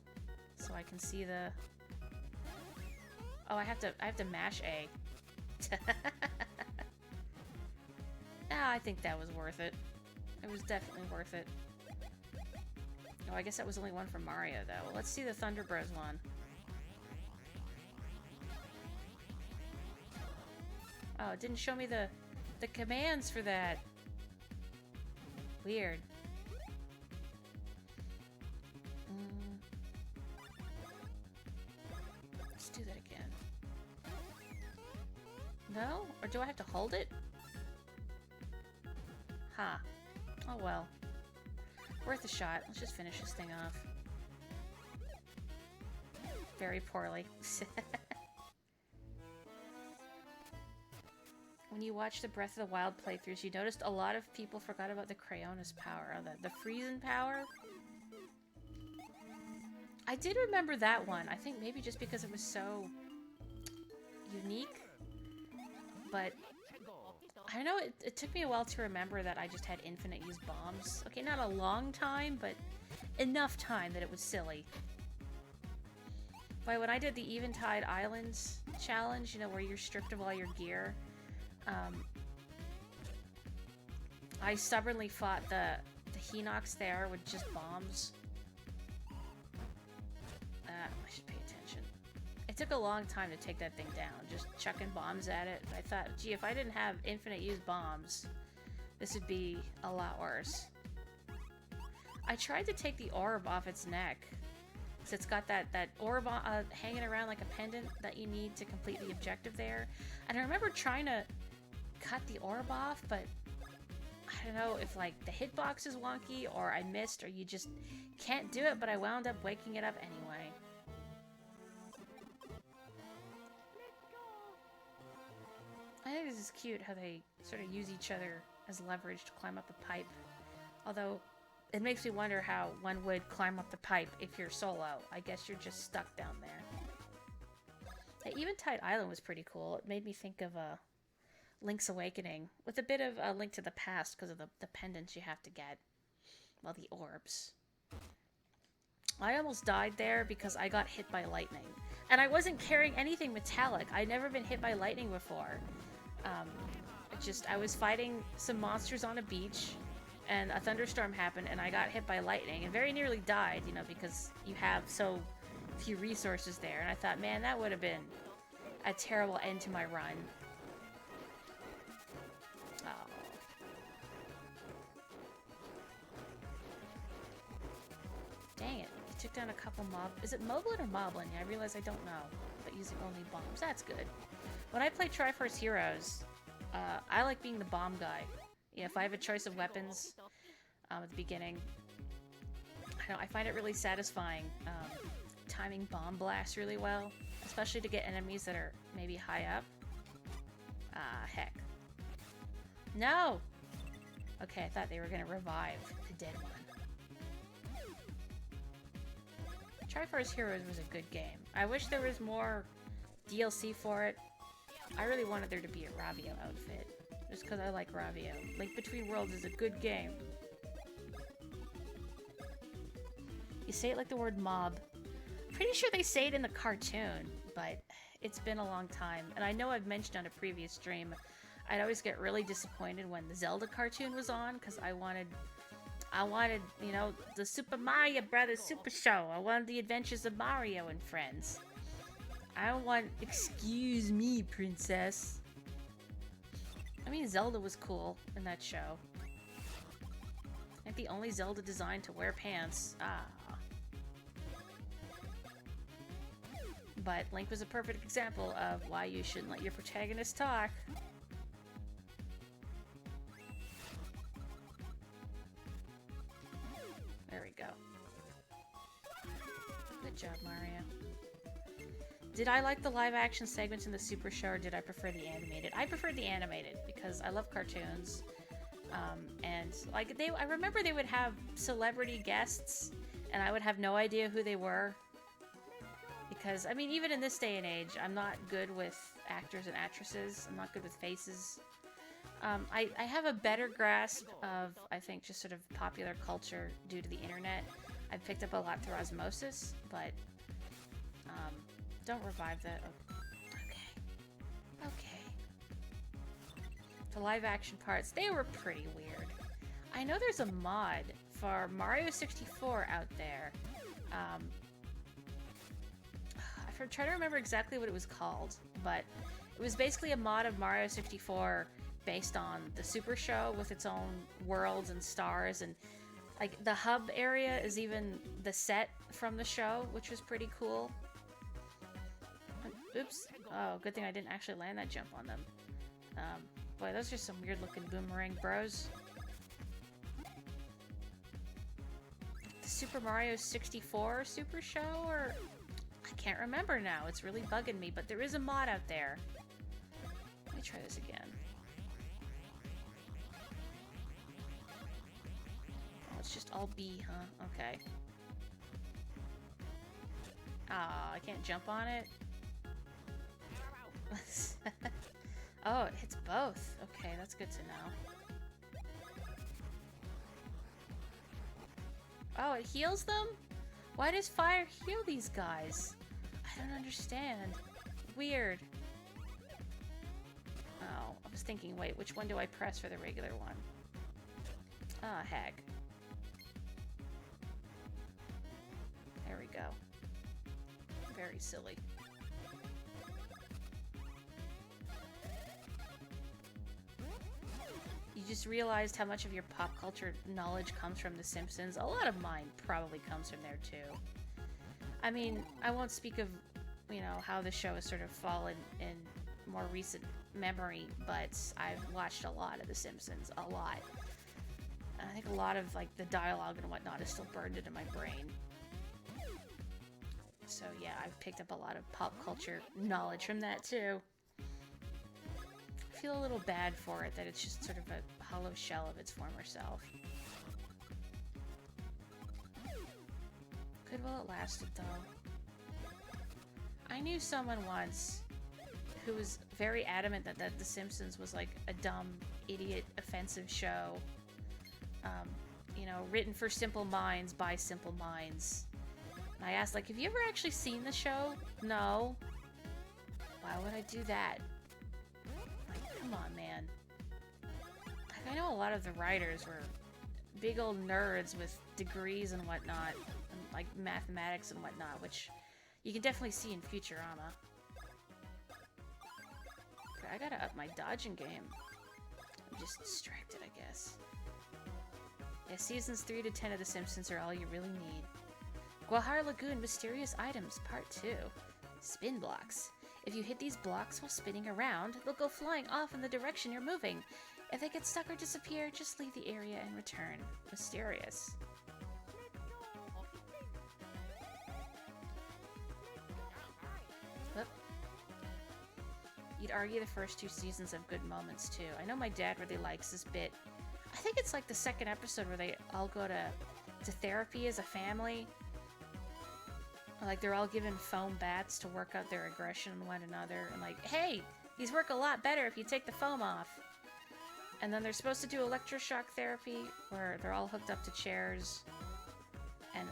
so I can see the... Oh, I have to mash A. Ah, I think that was worth it. It was definitely worth it. Oh, I guess that was only one for Mario, though. Well, let's see the Thunder Bros one. Oh, it didn't show me the commands for that. Weird. Let's do that again. No? Or do I have to hold it? Huh. Oh well. Worth a shot. Let's just finish this thing off. Very poorly. When you watch the Breath of the Wild playthroughs, you noticed a lot of people forgot about the Cryonis power, or the Friesen power. I did remember that one. I think maybe just because it was so unique. But I don't know, it took me a while to remember that I just had infinite use bombs. Okay, not a long time, but enough time that it was silly. But when I did the Eventide Islands challenge, you know, where you're stripped of all your gear, I stubbornly fought the Hinox there with just bombs. I should pay attention. It took a long time to take that thing down, just chucking bombs at it. I thought, gee, if I didn't have infinite use bombs, this would be a lot worse. I tried to take the orb off its neck. So it's got that orb hanging around like a pendant that you need to complete the objective there. And I remember trying to cut the orb off, but I don't know if like the hitbox is wonky or I missed or you just can't do it, but I wound up waking it up anyway. I think this is cute how they sort of use each other as leverage to climb up the pipe. Although, it makes me wonder how one would climb up the pipe if you're solo. I guess you're just stuck down there. The Eventide Island was pretty cool. It made me think of Link's Awakening, with a bit of a Link to the Past because of the pendants you have to get. Well, the orbs. I almost died there because I got hit by lightning. And I wasn't carrying anything metallic. I'd never been hit by lightning before. I was fighting some monsters on a beach, and a thunderstorm happened, and I got hit by lightning, and very nearly died, you know, because you have so few resources there. And I thought, man, that would have been a terrible end to my run. Oh. Dang it. You took down a couple Is it Moblin or Moblin? I realize I don't know, but using only bombs. That's good. When I play Triforce Heroes, I like being the bomb guy. You know, if I have a choice of weapons at the beginning, I find it really satisfying timing bomb blasts really well, especially to get enemies that are maybe high up. Ah, heck. No! Okay, I thought they were going to revive the dead one. Triforce Heroes was a good game. I wish there was more DLC for it. I really wanted there to be a Ravio outfit, just because I like Ravio. Link Between Worlds is a good game. You say it like the word mob. Pretty sure they say it in the cartoon, but it's been a long time. And I know I've mentioned on a previous stream, I'd always get really disappointed when the Zelda cartoon was on, because I wanted, you know, the Super Mario Brothers Super Show. I wanted the adventures of Mario and friends. I don't want, excuse me, princess. I mean, Zelda was cool in that show. Like the only Zelda designed to wear pants. Ah. But Link was a perfect example of why you shouldn't let your protagonist talk. There we go. Good job, Mario. Did I like the live-action segments in the Super Show, or did I prefer the animated? I preferred the animated because I love cartoons, and like I remember they would have celebrity guests, and I would have no idea who they were. Because I mean, even in this day and age, I'm not good with actors and actresses. I'm not good with faces. I have a better grasp of, I think, just sort of popular culture due to the internet. I've picked up a lot through osmosis, but don't revive that. Oh, okay. The live action parts, they were pretty weird. I know there's a mod for Mario 64 out there. I'm trying to remember exactly what it was called, but it was basically a mod of Mario 64 based on the Super Show with its own worlds and stars, and like the hub area is even the set from the show, which was pretty cool. Oops. Oh, good thing I didn't actually land that jump on them. Boy, those are some weird looking boomerang bros. The Super Mario 64 Super Show, or I can't remember now. It's really bugging me, but there is a mod out there. Let me try this again. Oh, it's just all B, huh? Okay. Ah, I can't jump on it. Oh, it hits both. Okay, that's good to know. Oh, it heals them? Why does fire heal these guys? I don't understand. Weird. Oh, I was thinking, wait, which one do I press for the regular one? Ah, heck. There we go. Very silly. You just realized how much of your pop culture knowledge comes from The Simpsons. A lot of mine probably comes from there too. I mean, I won't speak of, you know, how the show has sort of fallen in more recent memory, but I've watched a lot of The Simpsons. A lot. And I think a lot of, like, the dialogue and whatnot is still burned into my brain. So yeah, I've picked up a lot of pop culture knowledge from that too. I feel a little bad for it, that it's just sort of a hollow shell of its former self. Good while it lasted, though. I knew someone once who was very adamant that The Simpsons was like a dumb, idiot, offensive show. You know, written for simple minds by simple minds. And I asked, like, have you ever actually seen the show? No. Why would I do that? Like, come on, man. Like, I know a lot of the writers were big old nerds with degrees and whatnot, and, like, mathematics and whatnot, which you can definitely see in Futurama. But I gotta up my dodging game. I'm just distracted, I guess. Yeah, seasons 3 to 10 of The Simpsons are all you really need. Guahar Lagoon Mysterious Items, Part 2. Spin blocks. If you hit these blocks while spinning around, they'll go flying off in the direction you're moving. If they get stuck or disappear, just leave the area and return. Mysterious. Oop. You'd argue the first 2 seasons have good moments, too. I know my dad really likes this bit. I think it's like the second episode where they all go to therapy as a family. Like, they're all given foam bats to work out their aggression on one another. And like, hey, these work a lot better if you take the foam off. And then they're supposed to do electroshock therapy, where they're all hooked up to chairs. And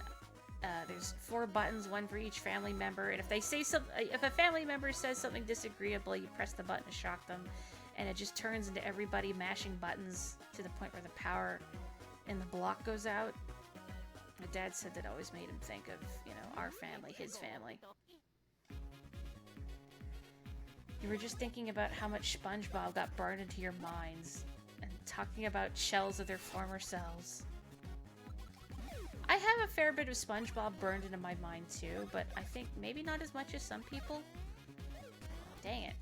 there's 4 buttons, one for each family member. And if they say if a family member says something disagreeable, you press the button to shock them. And it just turns into everybody mashing buttons to the point where the power in the block goes out. My dad said that always made him think of, you know, our family, his family. You were just thinking about how much SpongeBob got burned into your minds, and talking about shells of their former selves. I have a fair bit of SpongeBob burned into my mind too, but I think maybe not as much as some people. Dang it.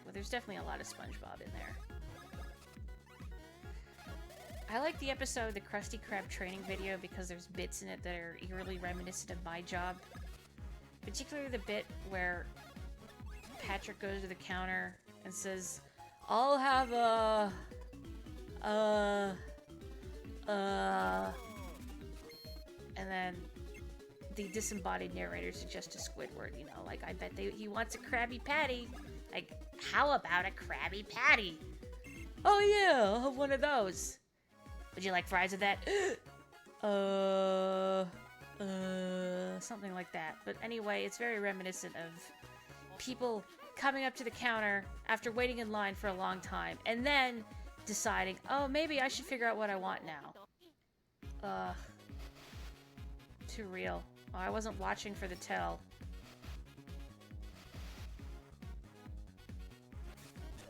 Well, there's definitely a lot of SpongeBob in there. I like the episode, the Krusty Krab training video, because there's bits in it that are eerily reminiscent of my job. Particularly the bit where Patrick goes to the counter and says, I'll have and then the disembodied narrator suggests to Squidward, you know, like, I bet he wants a Krabby Patty. Like, how about a Krabby Patty? Oh yeah, I'll have one of those. Would you like fries with that? Something like that. But anyway, it's very reminiscent of people coming up to the counter after waiting in line for a long time, and then deciding, oh, maybe I should figure out what I want now. Too real. Oh, I wasn't watching for the tell.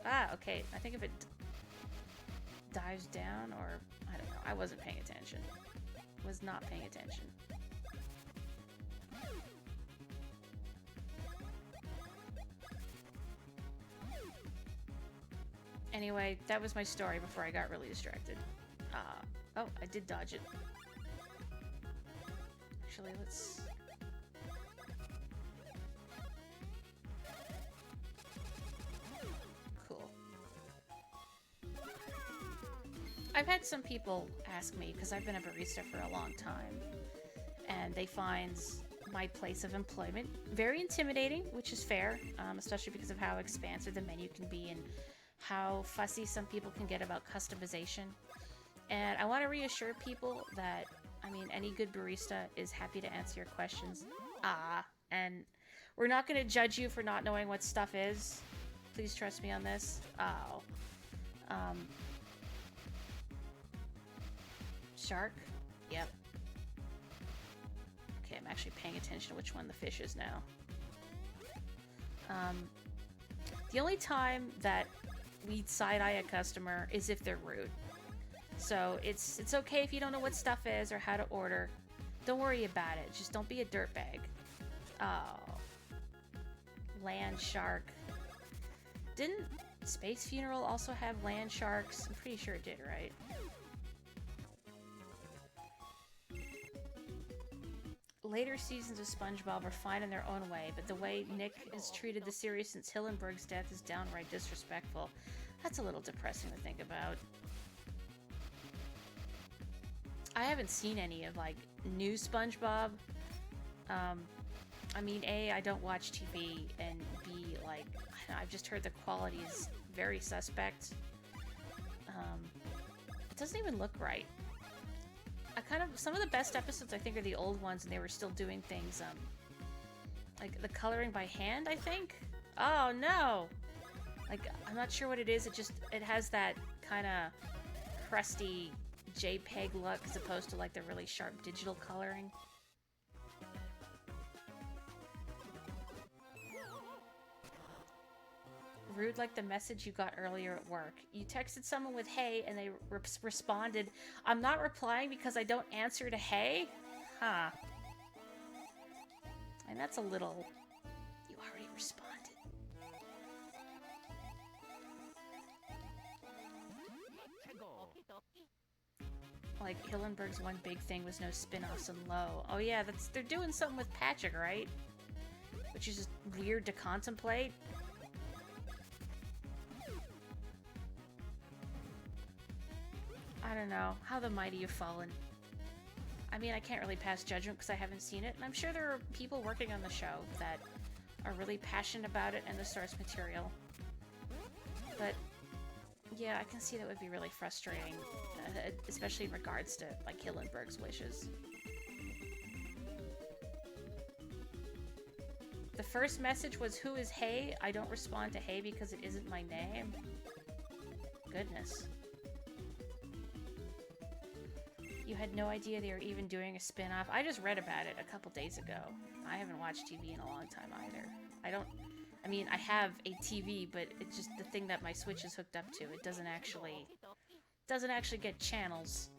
Ah, okay. I think if it dives down, or I don't know. I wasn't paying attention. Was not paying attention. Anyway, that was my story before I got really distracted. Oh, I did dodge it. Actually, let's... I've had some people ask me, because I've been a barista for a long time, and they find my place of employment very intimidating, which is fair, especially because of how expansive the menu can be and how fussy some people can get about customization. And I want to reassure people that, I mean, any good barista is happy to answer your questions. And we're not going to judge you for not knowing what stuff is. Please trust me on this. Shark? Yep. Okay, I'm actually paying attention to which one the fish is now. The only time that we'd side-eye a customer is if they're rude. So it's okay if you don't know what stuff is or how to order. Don't worry about it. Just don't be a dirtbag. Oh. Land shark. Didn't Space Funeral also have land sharks? I'm pretty sure it did, right? Later seasons of SpongeBob are fine in their own way, but the way Nick has treated the series since Hillenburg's death is downright disrespectful. That's a little depressing to think about. I haven't seen any of, like, new SpongeBob. I mean, A, I don't watch TV, and B, like, I've just heard the quality is very suspect. It doesn't even look right. Some of the best episodes, I think, are the old ones, and they were still doing things, like the coloring by hand, I think? Oh, no! Like, I'm not sure what it is, it has that kind of crusty JPEG look as opposed to, like, the really sharp digital coloring. Rude like the message you got earlier at work. You texted someone with hey, and they responded, I'm not replying because I don't answer to hey? Huh. And that's a little... You already responded. Like, Hillenburg's one big thing was no spin-offs and low. Oh yeah, they're doing something with Patrick, right? Which is just weird to contemplate. I don't know. How the mighty have fallen. I mean, I can't really pass judgment because I haven't seen it, and I'm sure there are people working on the show that are really passionate about it and the source material. But, yeah, I can see that would be really frustrating, especially in regards to, like, Hillenburg's wishes. The first message was, who is hey? I don't respond to hey because it isn't my name. Goodness. You had no idea they were even doing a spin-off. I just read about it a couple days ago. I haven't watched TV in a long time either. I mean, I have a TV, but it's just the thing that my Switch is hooked up to. It doesn't actually get channels.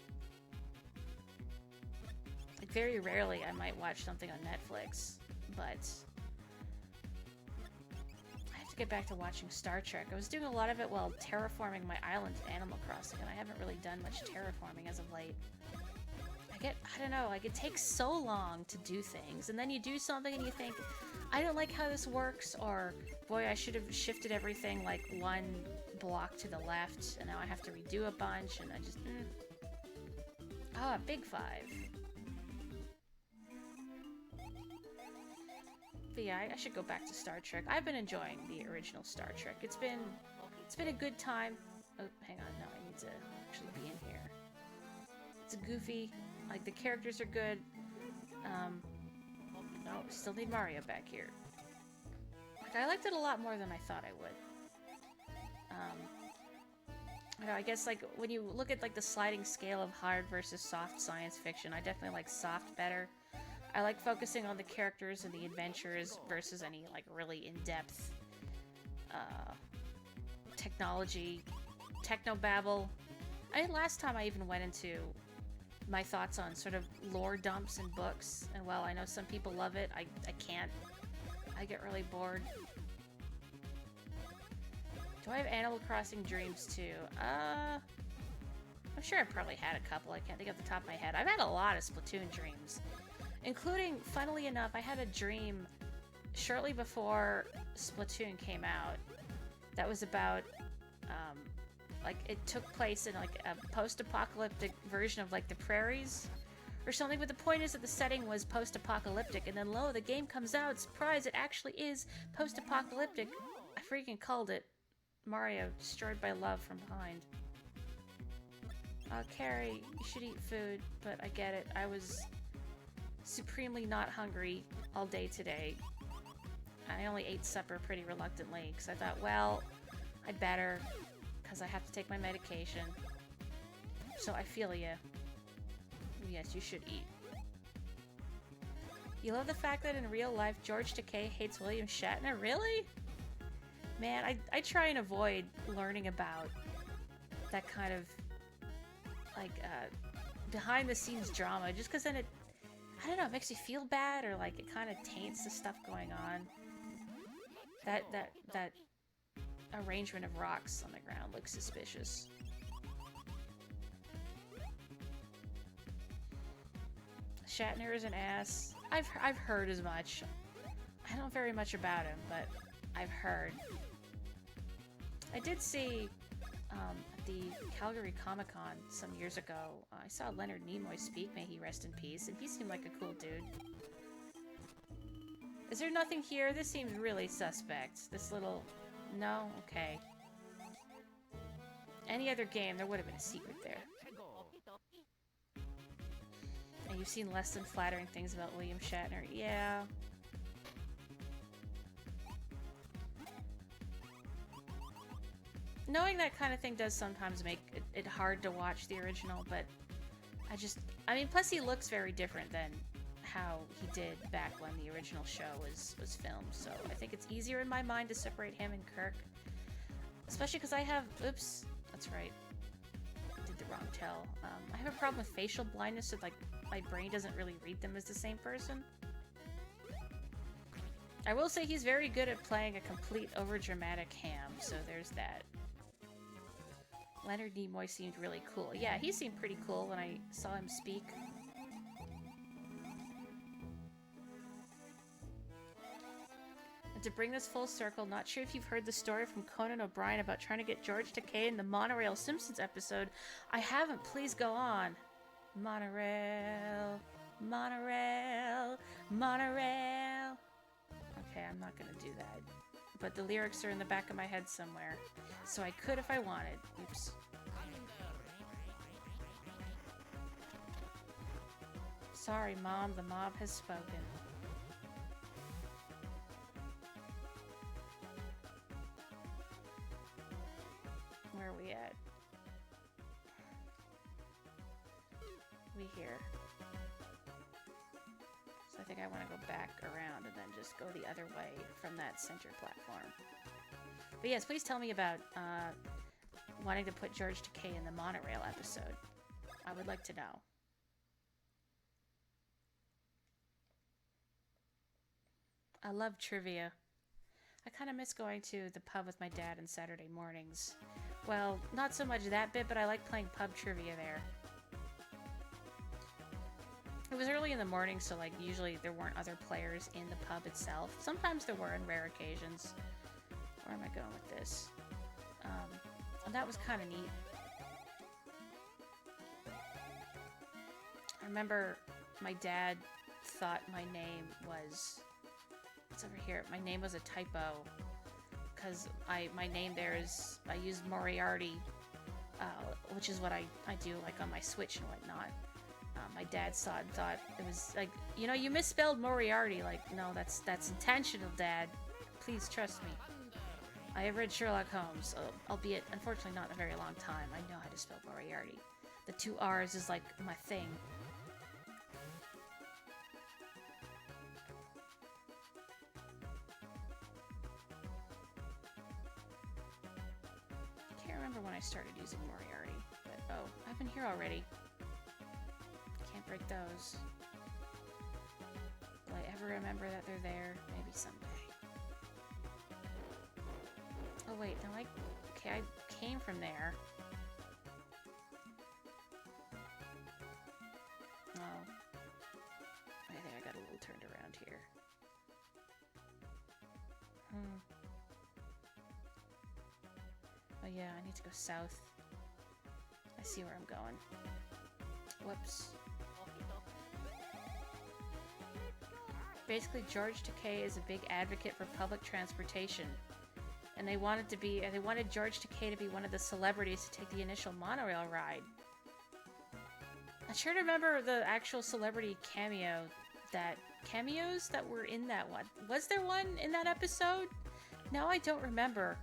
Like, very rarely I might watch something on Netflix, but I have to get back to watching Star Trek. I was doing a lot of it while terraforming my island in Animal Crossing, and I haven't really done much terraforming as of late. I don't know, like, it takes so long to do things, and then you do something and you think, I don't like how this works, or, boy, I should have shifted everything, like, one block to the left, and now I have to redo a bunch, and I just, Big Five. But yeah, I should go back to Star Trek. I've been enjoying the original Star Trek. It's been a good time. Oh, hang on, no, I need to actually be in here. It's goofy. Like, the characters are good. No, still need Mario back here. Like, I liked it a lot more than I thought I would. I don't know, I guess, like, when you look at, like, the sliding scale of hard versus soft science fiction, I definitely like soft better. I like focusing on the characters and the adventures versus any, like, really in-depth, technology, technobabble. I think last time I even went into my thoughts on sort of lore dumps in books, and while I know some people love it, I can't. I get really bored. Do I have Animal Crossing dreams too? I'm sure I probably had a couple. I can't think off the top of my head. I've had a lot of Splatoon dreams, including, funnily enough, I had a dream shortly before Splatoon came out that was about like it took place in like a post-apocalyptic version of like the prairies or something, but the point is that the setting was post-apocalyptic, and then lo, the game comes out, surprise, it actually is post-apocalyptic. I freaking called it. Mario, destroyed by love from behind. Carrie, you should eat food, but I get it. I was supremely not hungry all day today. I only ate supper pretty reluctantly, because I thought, well, I'd better, because I have to take my medication. So I feel ya. Yes, you should eat. You love the fact that in real life, George Takei hates William Shatner? Really? Man, I try and avoid learning about that kind of, like, behind-the-scenes drama, just because then it, I don't know, it makes you feel bad, or, like, it kind of taints the stuff going on. That arrangement of rocks on the ground looks suspicious. Shatner is an ass. I've heard as much. I don't know very much about him, but I've heard. I did see at the Calgary Comic-Con some years ago, I saw Leonard Nimoy speak, may he rest in peace, and he seemed like a cool dude. Is there nothing here? This seems really suspect. This little... No? Okay. Any other game, there would have been a secret there. And you've seen less than flattering things about William Shatner. Yeah. Knowing that kind of thing does sometimes make it hard to watch the original, but I mean, plus he looks very different than how he did back when the original show was filmed, so I think it's easier in my mind to separate him and Kirk. Especially because I have... Oops. That's right. I did the wrong tell. I have a problem with facial blindness, so like my brain doesn't really read them as the same person. I will say he's very good at playing a complete overdramatic ham, so there's that. Leonard Nimoy seemed really cool. Yeah, he seemed pretty cool when I saw him speak. And to bring this full circle, not sure if you've heard the story from Conan O'Brien about trying to get George Takei in the Monorail Simpsons episode. I haven't, please go on. Monorail, monorail, monorail. Okay, I'm not gonna do that. But the lyrics are in the back of my head somewhere. So I could if I wanted. Oops. Sorry, Mom, the mob has spoken. Where are we at? We here. So I think I want to go back around and then just go the other way from that center platform. But yes, please tell me about wanting to put George Takei in the monorail episode. I would like to know. I love trivia. I kind of miss going to the pub with my dad on Saturday mornings. Well, not so much that bit, but I like playing pub trivia there. It was early in the morning, so like usually there weren't other players in the pub itself. Sometimes there were on rare occasions. Where am I going with this? And that was kind of neat. I remember my dad thought my name was... What's over here? My name was a typo. Because my name there is... I used Moriarty, which is what I do like on my Switch and whatnot. My dad saw it and thought it was like, you know, you misspelled Moriarty. Like, no, that's intentional, Dad. Please trust me. I have read Sherlock Holmes, albeit, unfortunately, not in a very long time. I know how to spell Moriarty. The 2 R's is like my thing. I can't remember when I started using Moriarty, but oh, I've been here already. Can't break those. Will I ever remember that they're there? Maybe someday. Oh wait, no, okay, I came from there. Oh. I think I got a little turned around here. Oh yeah, I need to go south. see where I'm going. Whoops. Basically, George Takei is a big advocate for public transportation. And they wanted George Takei to be one of the celebrities to take the initial monorail ride. I sure remember the actual celebrity cameos that were in that one. Was there one in that episode? No, I don't remember.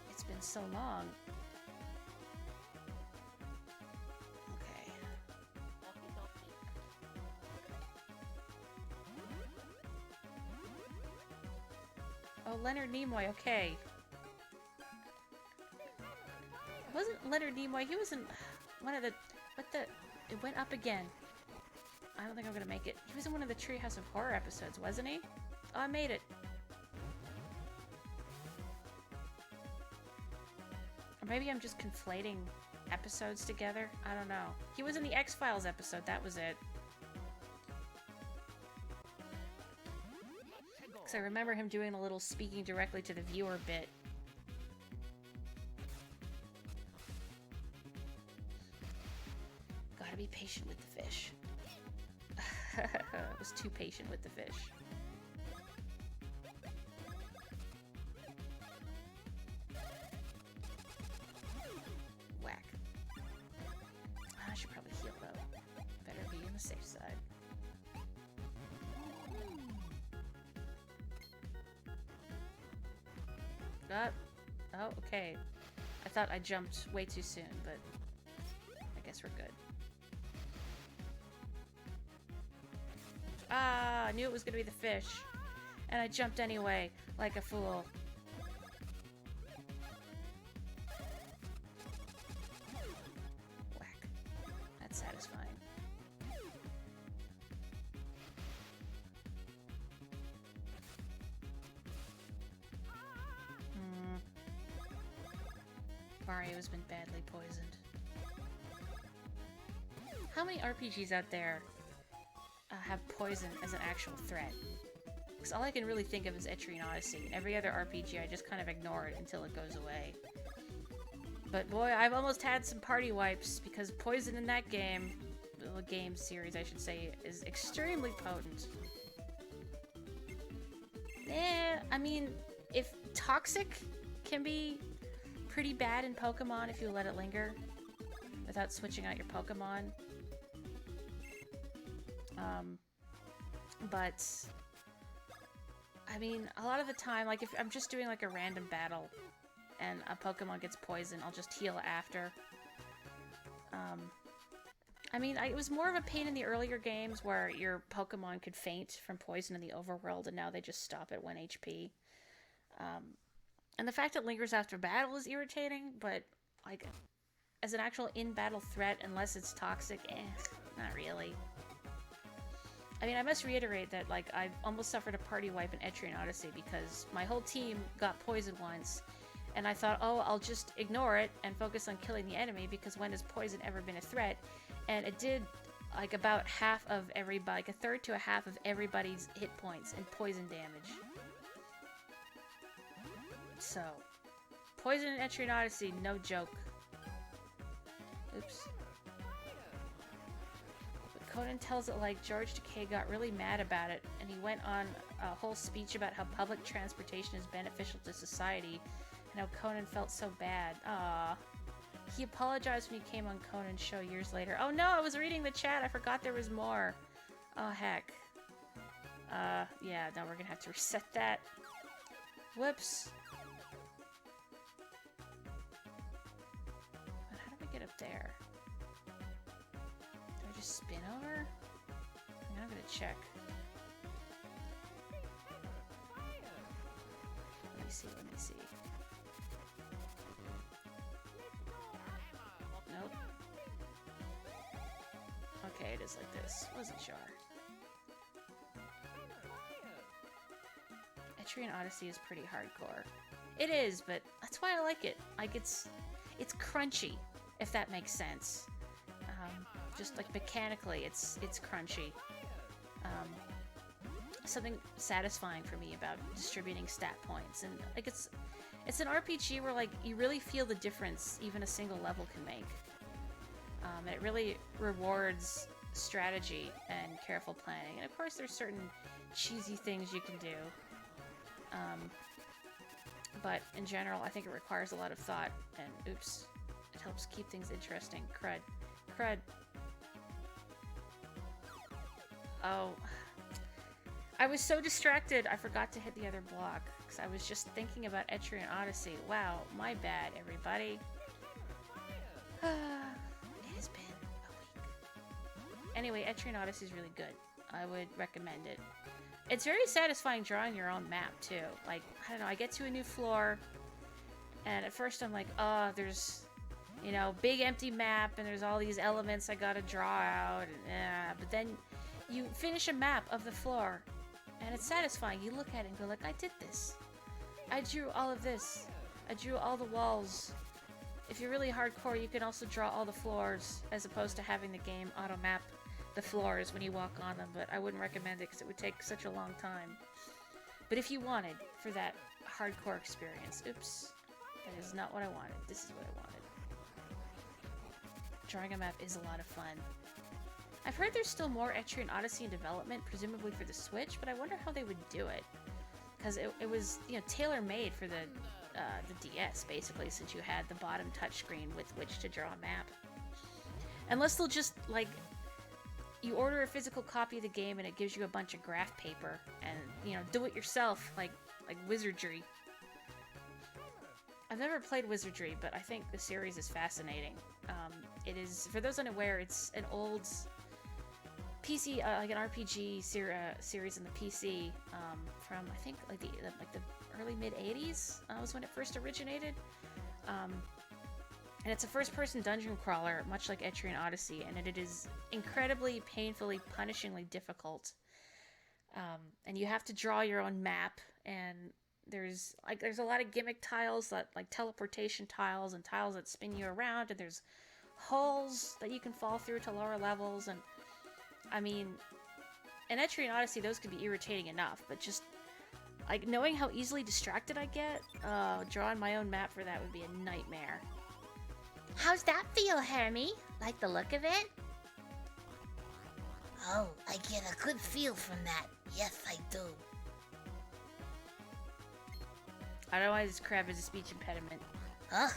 It's been so long. Okay. Oh, Leonard Nimoy, okay. It wasn't Leonard Nimoy, he was in one of the... It went up again. I don't think I'm gonna make it. He was in one of the Treehouse of Horror episodes, wasn't he? Oh, I made it. Or maybe I'm just conflating episodes together. I don't know. He was in the X-Files episode, that was it. Because I remember him doing a little speaking directly to the viewer bit. Gotta be patient with the fish. I was too patient with the fish. Whack. I should probably heal though. Better be on the safe side. Oh, okay. I thought I jumped way too soon, but I guess we're good. Ah, I knew it was gonna be the fish. And I jumped anyway, like a fool. Whack. That's satisfying. Mario's been badly poisoned. How many RPGs out there have poison as an actual threat? Because all I can really think of is Etrian Odyssey. Every other RPG I just kind of ignore it until it goes away. But boy, I've almost had some party wipes because poison in that game, the game series I should say, is extremely potent. I mean, if toxic can be pretty bad in Pokemon if you let it linger without switching out your Pokemon. But I mean, a lot of the time, like if I'm just doing like a random battle and a Pokemon gets poisoned, I'll just heal after. I mean, it was more of a pain in the earlier games where your Pokemon could faint from poison in the overworld, and now they just stop at 1 HP. And the fact it lingers after battle is irritating, but like as an actual in-battle threat, unless it's toxic, not really. I mean, I must reiterate that like I almost suffered a party wipe in Etrian Odyssey because my whole team got poisoned once, and I thought, oh, I'll just ignore it and focus on killing the enemy because when has poison ever been a threat? And it did like about half of everybody, like a third to a half of everybody's hit points and poison damage. So, poison in Etrian Odyssey, no joke. Oops. But Conan tells it like George Takei got really mad about it, and he went on a whole speech about how public transportation is beneficial to society, and how Conan felt so bad. Aww. He apologized when he came on Conan's show years later. Oh no, I was reading the chat, I forgot there was more. Oh heck. Yeah, now we're gonna have to reset that. Whoops. Get up there. Do I just spin over? I'm gonna check. Let me see. Nope. Okay, it is like this. Wasn't sure. Etrian Odyssey is pretty hardcore. It is, but that's why I like it. Like, it's crunchy. If that makes sense. Just like mechanically, it's crunchy. Something satisfying for me about distributing stat points, and like It's an RPG where, like, you really feel the difference even a single level can make. It really rewards strategy and careful planning. And of course, there's certain cheesy things you can do. But in general, I think it requires a lot of thought. And oops, it helps keep things interesting. Crud. Crud. Oh. I was so distracted, I forgot to hit the other block. Because I was just thinking about Etrian Odyssey. Wow, my bad, everybody. It has been a week. Anyway, Etrian Odyssey is really good. I would recommend it. It's very satisfying drawing your own map, too. Like, I don't know, I get to a new floor, and at first I'm like, oh, there's, you know, big empty map, and there's all these elements I gotta draw out, and, but then you finish a map of the floor, and it's satisfying. You look at it and go like, I did this. I drew all of this. I drew all the walls. If you're really hardcore, you can also draw all the floors, as opposed to having the game auto-map the floors when you walk on them, but I wouldn't recommend it because it would take such a long time. But if you wanted for that hardcore experience, oops, that is not what I wanted. This is what I wanted. Drawing a map is a lot of fun. I've heard there's still more Etrian Odyssey in development, presumably for the Switch, but I wonder how they would do it. Because it was, you know, tailor-made for the DS, basically, since you had the bottom touchscreen with which to draw a map. Unless they'll just, like, you order a physical copy of the game and it gives you a bunch of graph paper and, you know, do it yourself, like Wizardry. I've never played Wizardry, but I think the series is fascinating. It is, for those unaware, it's an old PC, like an RPG series in the PC from, I think, like the early mid-80s was when it first originated. And it's a first-person dungeon crawler, much like Etrian Odyssey, and it is incredibly, painfully, punishingly difficult. And you have to draw your own map, and there's a lot of gimmick tiles, like teleportation tiles, and tiles that spin you around, and there's holes that you can fall through to lower levels, and I mean, in Etrian Odyssey, those could be irritating enough, but just, like, knowing how easily distracted I get, drawing my own map for that would be a nightmare. How's that feel, Hermie? Like the look of it? Oh, I get a good feel from that. Yes, I do. I don't know why this crab is a speech impediment. Huh?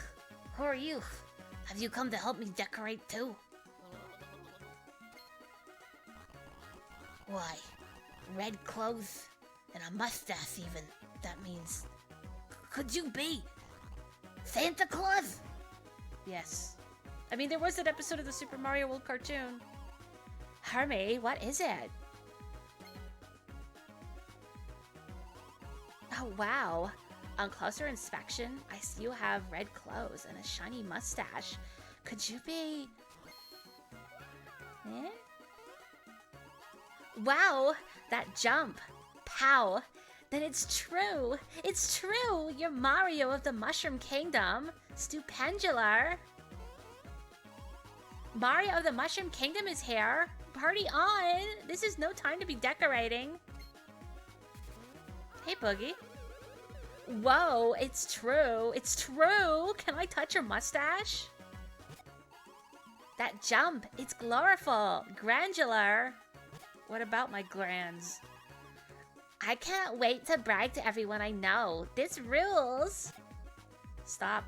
Who are you? Have you come to help me decorate too? Why? Red clothes and a mustache even. That means... Could you be Santa Claus? Yes. I mean, there was that episode of the Super Mario World cartoon. Hermie, what is it? Oh, wow. On closer inspection, I see you have red clothes and a shiny mustache. Could you be... Eh? Wow, that jump. Pow. Then it's true. It's true. You're Mario of the Mushroom Kingdom. Stupendular. Mario of the Mushroom Kingdom is here. Party on. This is no time to be decorating. Hey, Boogie. Whoa, it's true. It's true. Can I touch your mustache? That jump. It's gloriful. Grandular. What about my grands? I can't wait to brag to everyone I know. This rules. Stop.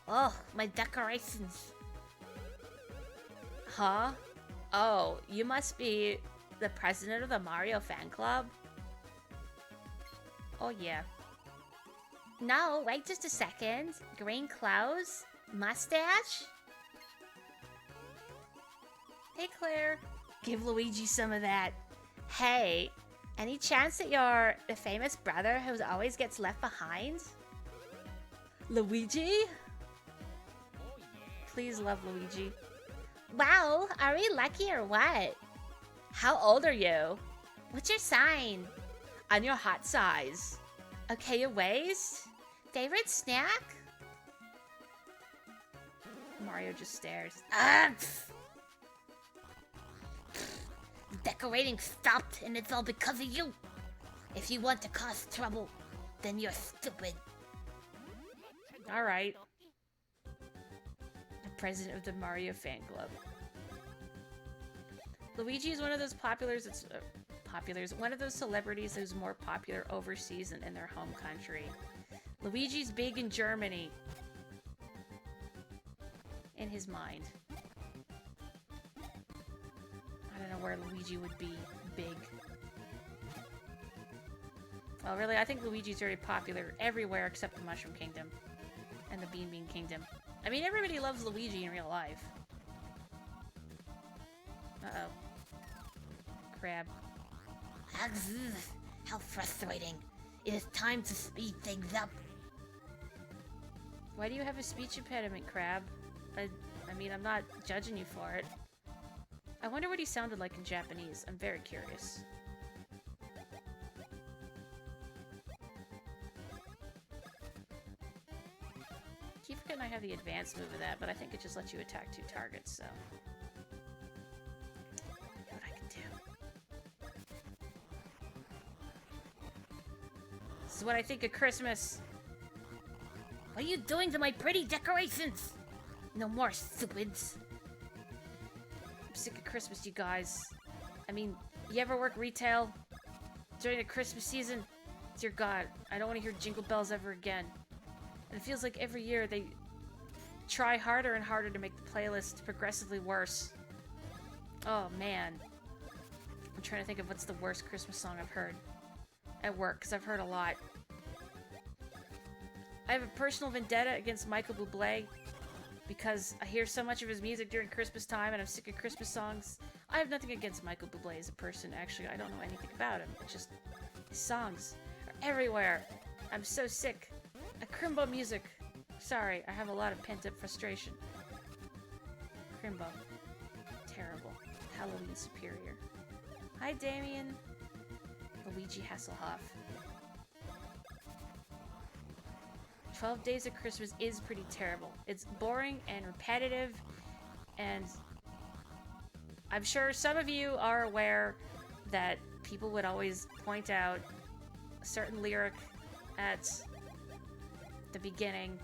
Oh, my decorations. Huh? Oh, you must be the president of the Mario fan club? Oh, yeah. No, wait just a second. Green clothes? Mustache? Hey, Claire. Give Luigi some of that. Hey, any chance that you're the famous brother who always gets left behind? Luigi? Please love Luigi. Wow, are we lucky or what? How old are you? What's your sign? On your hot size. Okay, your waist? Favorite snack? Mario just stares. Ah! decorating stopped, and it's all because of you. If you want to cause trouble, then you're stupid. Alright. The president of the Mario fan club. Luigi is one of those one of those celebrities who's more popular overseas than in their home country. Luigi's big in Germany. In his mind. I don't know where Luigi would be big. Well, really, I think Luigi's very popular everywhere except the Mushroom Kingdom. And the Bean Bean Kingdom. I mean, everybody loves Luigi in real life. Uh-oh. Crab. How frustrating. It is time to speed things up. Why do you have a speech impediment, Crab? I mean, I'm not judging you for it. I wonder what he sounded like in Japanese. I'm very curious. Keep forgetting I have the advanced move of that, but I think it just lets you attack 2 targets, so... what I can do. This is what I think of Christmas. What are you doing to my pretty decorations? No more, stupids. I'm sick of Christmas, you guys. I mean, you ever work retail during the Christmas season? Dear God, I don't want to hear Jingle Bells ever again. And it feels like every year they try harder and harder to make the playlist progressively worse. Oh, man. I'm trying to think of what's the worst Christmas song I've heard at work, because I've heard a lot. I have a personal vendetta against Michael Bublé because I hear so much of his music during Christmas time and I'm sick of Christmas songs. I have nothing against Michael Bublé as a person, actually. I don't know anything about him. It's just his songs are everywhere. I'm so sick. Crimbo music. Sorry, I have a lot of pent-up frustration. Crimbo. Terrible. Halloween superior. Hi, Damien. Luigi Hasselhoff. 12 Days of Christmas is pretty terrible. It's boring and repetitive, and I'm sure some of you are aware that people would always point out a certain lyric at the beginning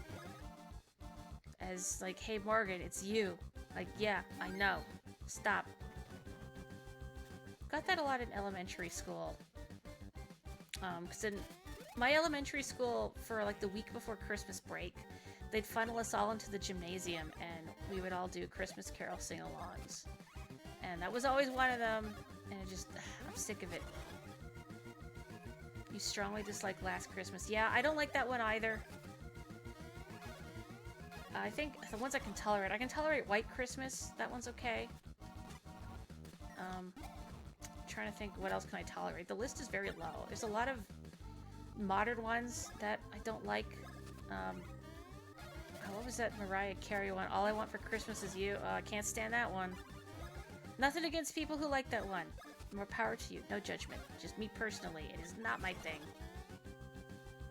as like, hey Morgan, it's you. Like, yeah, I know. Stop. Got that a lot in elementary school. Because in my elementary school, for like the week before Christmas break, they'd funnel us all into the gymnasium and we would all do Christmas Carol sing-alongs. And that was always one of them, and I'm sick of it. You strongly dislike Last Christmas. Yeah, I don't like that one either. I think the ones I can tolerate White Christmas. That one's okay. Trying to think what else can I tolerate. The list is very low. There's a lot of modern ones that I don't like. What was that Mariah Carey one? All I Want for Christmas Is You. I can't stand that one. Nothing against people who like that one. More power to you. No judgment. Just me personally. It is not my thing.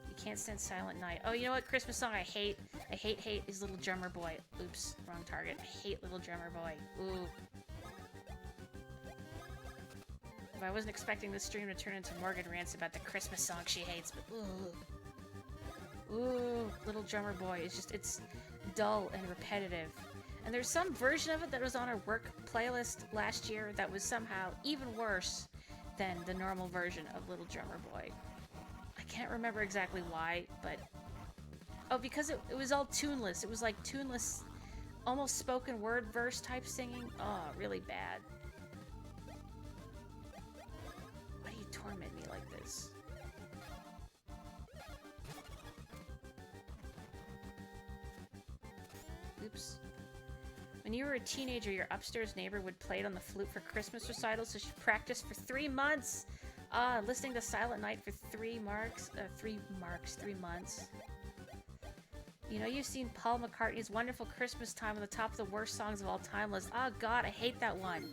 You can't stand Silent Night. Oh, you know what Christmas song I hate? I hate is Little Drummer Boy. Oops, wrong target. I hate Little Drummer Boy. Ooh. I wasn't expecting this stream to turn into Morgan rants about the Christmas song she hates, but ooh. Ooh, Little Drummer Boy. It's dull and repetitive. And there's some version of it that was on our work playlist last year that was somehow even worse than the normal version of Little Drummer Boy. I can't remember exactly why, but... Oh, because it was all tuneless. It was like tuneless, almost spoken word verse type singing. Oh, really bad. Torment me like this. Oops. When you were a teenager, your upstairs neighbor would play it on the flute for Christmas recitals, so she practiced for 3 months. Listening to Silent Night for 3 months. You know, you've seen Paul McCartney's Wonderful Christmas Time on the top of the worst songs of all time list. Oh god, I hate that one.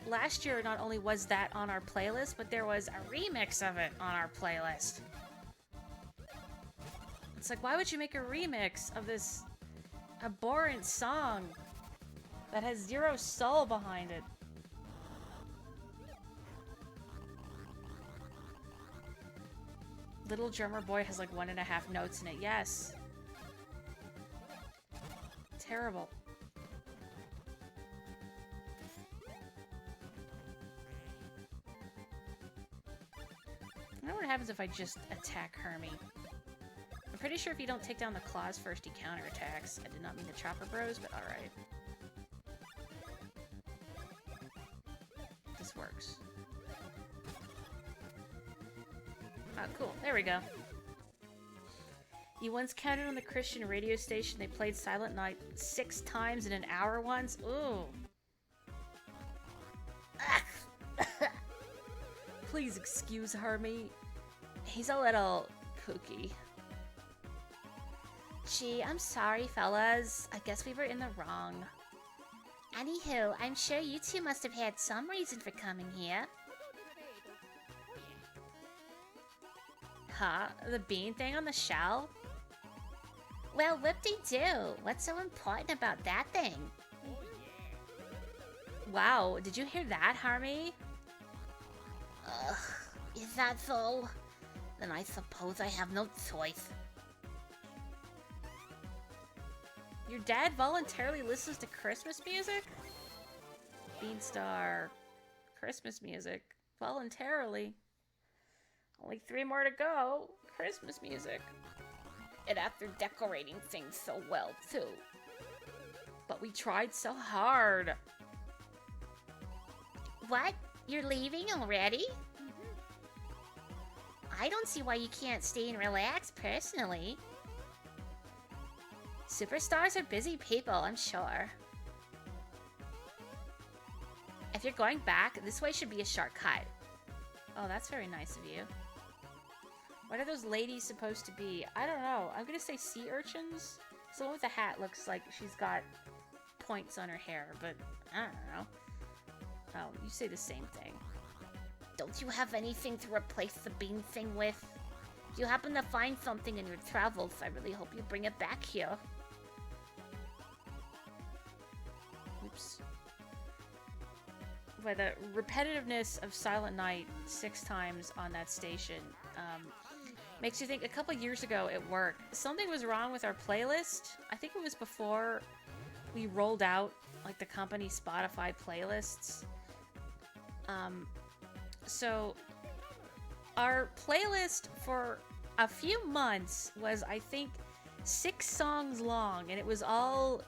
Last year, not only was that on our playlist, but there was a remix of it on our playlist. It's like, why would you make a remix of this abhorrent song that has zero soul behind it? Little Drummer Boy has like 1.5 notes in it. Yes. Terrible. I wonder what happens if I just attack Hermie. I'm pretty sure if you don't take down the claws first, he counterattacks. I did not mean the Chopper Bros, but alright. This works. Oh, cool. There we go. You once counted on the Christian radio station they played Silent Night 6 times in an hour once? Ooh. Please excuse Hermie. He's a little kooky. Gee, I'm sorry, fellas. I guess we were in the wrong. Anywho, I'm sure you two must have had some reason for coming here. Huh? The bean thing on the shell? Well, whoop-de-doo. What's so important about that thing? Wow, did you hear that, Hermie? Ugh, is that so? Then I suppose I have no choice. Your dad voluntarily listens to Christmas music? Beanstar. Christmas music. Voluntarily. Only 3 more to go. Christmas music. And after decorating things so well, too. But we tried so hard. What? You're leaving already? I don't see why you can't stay and relax, personally. Superstars are busy people, I'm sure. If you're going back, this way should be a shortcut. Oh, that's very nice of you. What are those ladies supposed to be? I don't know. I'm gonna say sea urchins? So the one with the hat looks like she's got points on her hair, but I don't know. Oh, you say the same thing. Don't you have anything to replace the bean thing with? If you happen to find something in your travels, I really hope you bring it back here. Oops. By the repetitiveness of Silent Night 6 times on that station, makes you think a couple years ago it worked. Something was wrong with our playlist. I think it was before we rolled out like the company Spotify playlists. So our playlist for a few months was, I think, 6 songs long, and it was all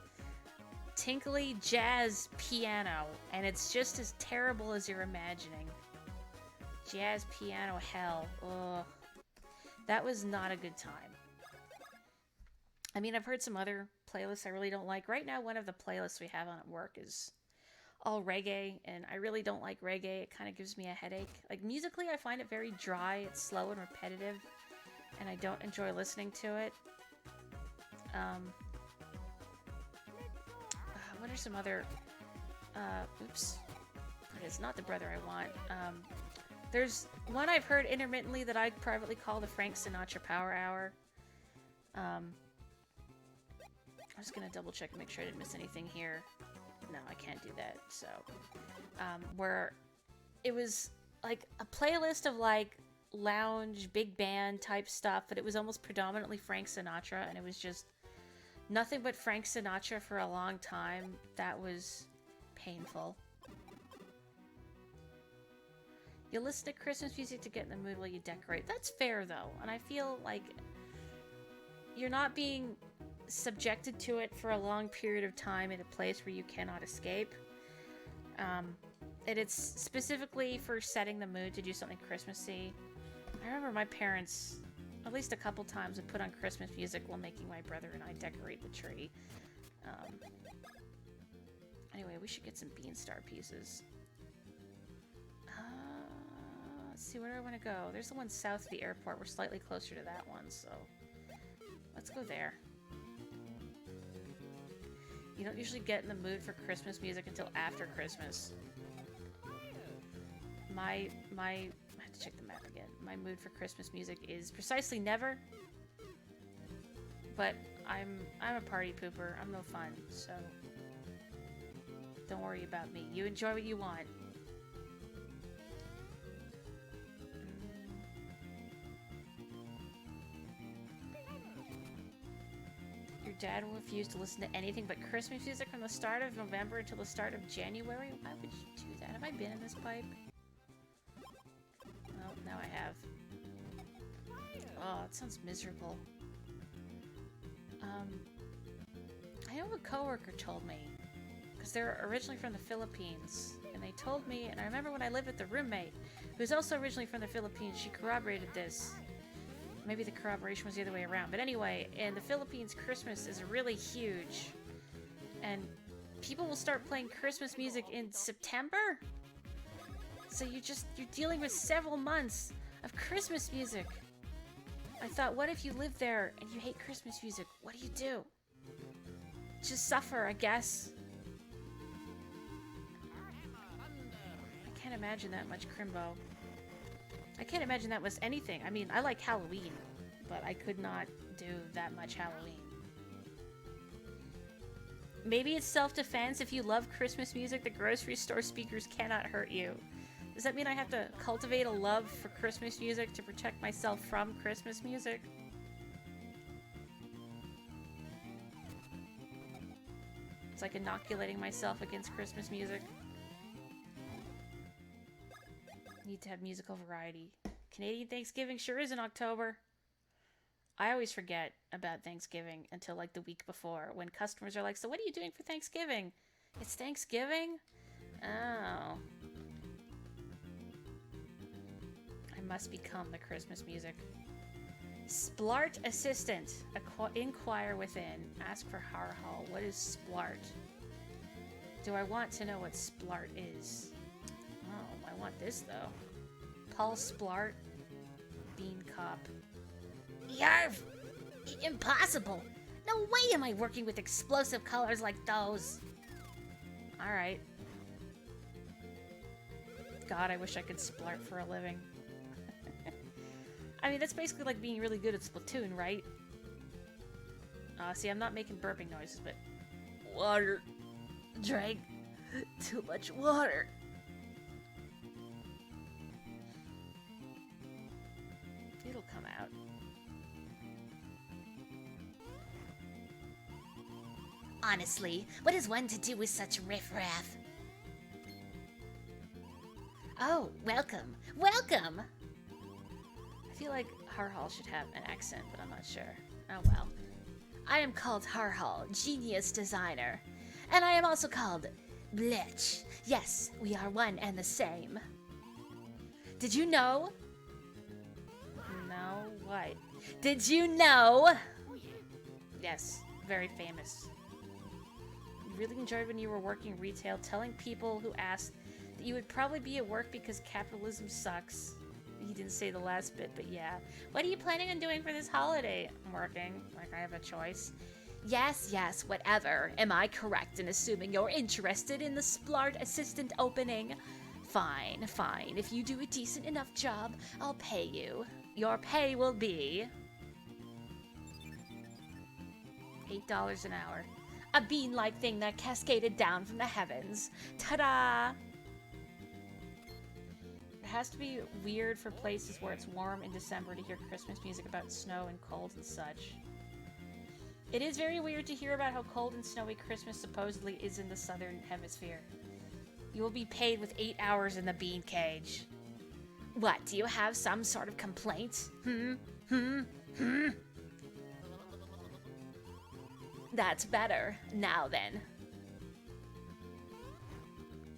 tinkly jazz piano, and it's just as terrible as you're imagining. Jazz piano hell. Ugh. That was not a good time. I mean, I've heard some other playlists I really don't like. Right now, one of the playlists we have on at work is all reggae, and I really don't like reggae. It kind of gives me a headache. Like, musically, I find it very dry. It's slow and repetitive, and I don't enjoy listening to it. What are some other... oops. It's not the brother I want. There's one I've heard intermittently that I privately call the Frank Sinatra Power Hour. I'm just gonna double check and make sure I didn't miss anything here. No, I can't do that. So, where it was like a playlist of like lounge, big band type stuff, but it was almost predominantly Frank Sinatra, and it was just nothing but Frank Sinatra for a long time. That was painful. You listen to Christmas music to get in the mood while you decorate. That's fair, though, and I feel like you're not being subjected to it for a long period of time in a place where you cannot escape. And it's specifically for setting the mood to do something Christmassy. I remember my parents, at least a couple times, would put on Christmas music while making my brother and I decorate the tree. Anyway, we should get some Beanstar pieces. Let's see, where do I want to go? There's the one south of the airport. We're slightly closer to that one, so let's go there. You don't usually get in the mood for Christmas music until after Christmas. I have to check the map again. My mood for Christmas music is precisely never. But I'm a party pooper. I'm no fun, so don't worry about me. You enjoy what you want. dad will refuse to listen to anything but Christmas music from the start of November until the start of January? Why would you do that? Have I been in this pipe? Well, now I have. Oh, it sounds miserable. I know a coworker told me, because they're originally from the Philippines, and they told me, and I remember when I lived with the roommate, who was also originally from the Philippines, she corroborated this. Maybe the corroboration was the other way around. But anyway, in the Philippines, Christmas is really huge. And people will start playing Christmas music in September? So you're dealing with several months of Christmas music. I thought, what if you live there and you hate Christmas music? What do you do? Just suffer, I guess. I can't imagine that much Crimbo. I can't imagine that was anything. I mean, I like Halloween, but I could not do that much Halloween. Maybe it's self-defense. If you love Christmas music, the grocery store speakers cannot hurt you. Does that mean I have to cultivate a love for Christmas music to protect myself from Christmas music? It's like inoculating myself against Christmas music. Need to have musical variety. Canadian Thanksgiving sure is in October. I always forget about Thanksgiving until like the week before, when customers are like, so what are you doing for Thanksgiving? It's Thanksgiving? Oh. I must become the Christmas music. Splart assistant. Inquire within. Ask for Harhal. What is Splart? Do I want to know what Splart is? Oh, I want this though. Paul Splart. Bean Cop. Yarv! Impossible! No way am I working with explosive colors like those! Alright. God, I wish I could splart for a living. I mean, that's basically like being really good at Splatoon, right? See, I'm not making burping noises, but... Water. Drank too much water. It'll come out. Honestly, what is one to do with such riffraff? Oh, welcome. Welcome! I feel like Harhal should have an accent, but I'm not sure. Oh well. I am called Harhal, genius designer. And I am also called Blech. Yes, we are one and the same. Did you know? No, what? Did you know? Yes, very famous. Really enjoyed when you were working retail, telling people who asked that you would probably be at work because capitalism sucks. He didn't say the last bit, but yeah. What are you planning on doing for this holiday? I'm working. Like, I have a choice. Yes, yes, whatever. Am I correct in assuming you're interested in the Splart assistant opening? Fine, fine. If you do a decent enough job, I'll pay you. Your pay will be... $8 an hour. A bean-like thing that cascaded down from the heavens. Ta-da! It has to be weird for places where it's warm in December to hear Christmas music about snow and cold and such. It is very weird to hear about how cold and snowy Christmas supposedly is in the southern hemisphere. You will be paid with 8 hours in the bean cage. What, do you have some sort of complaint? That's better. Now then.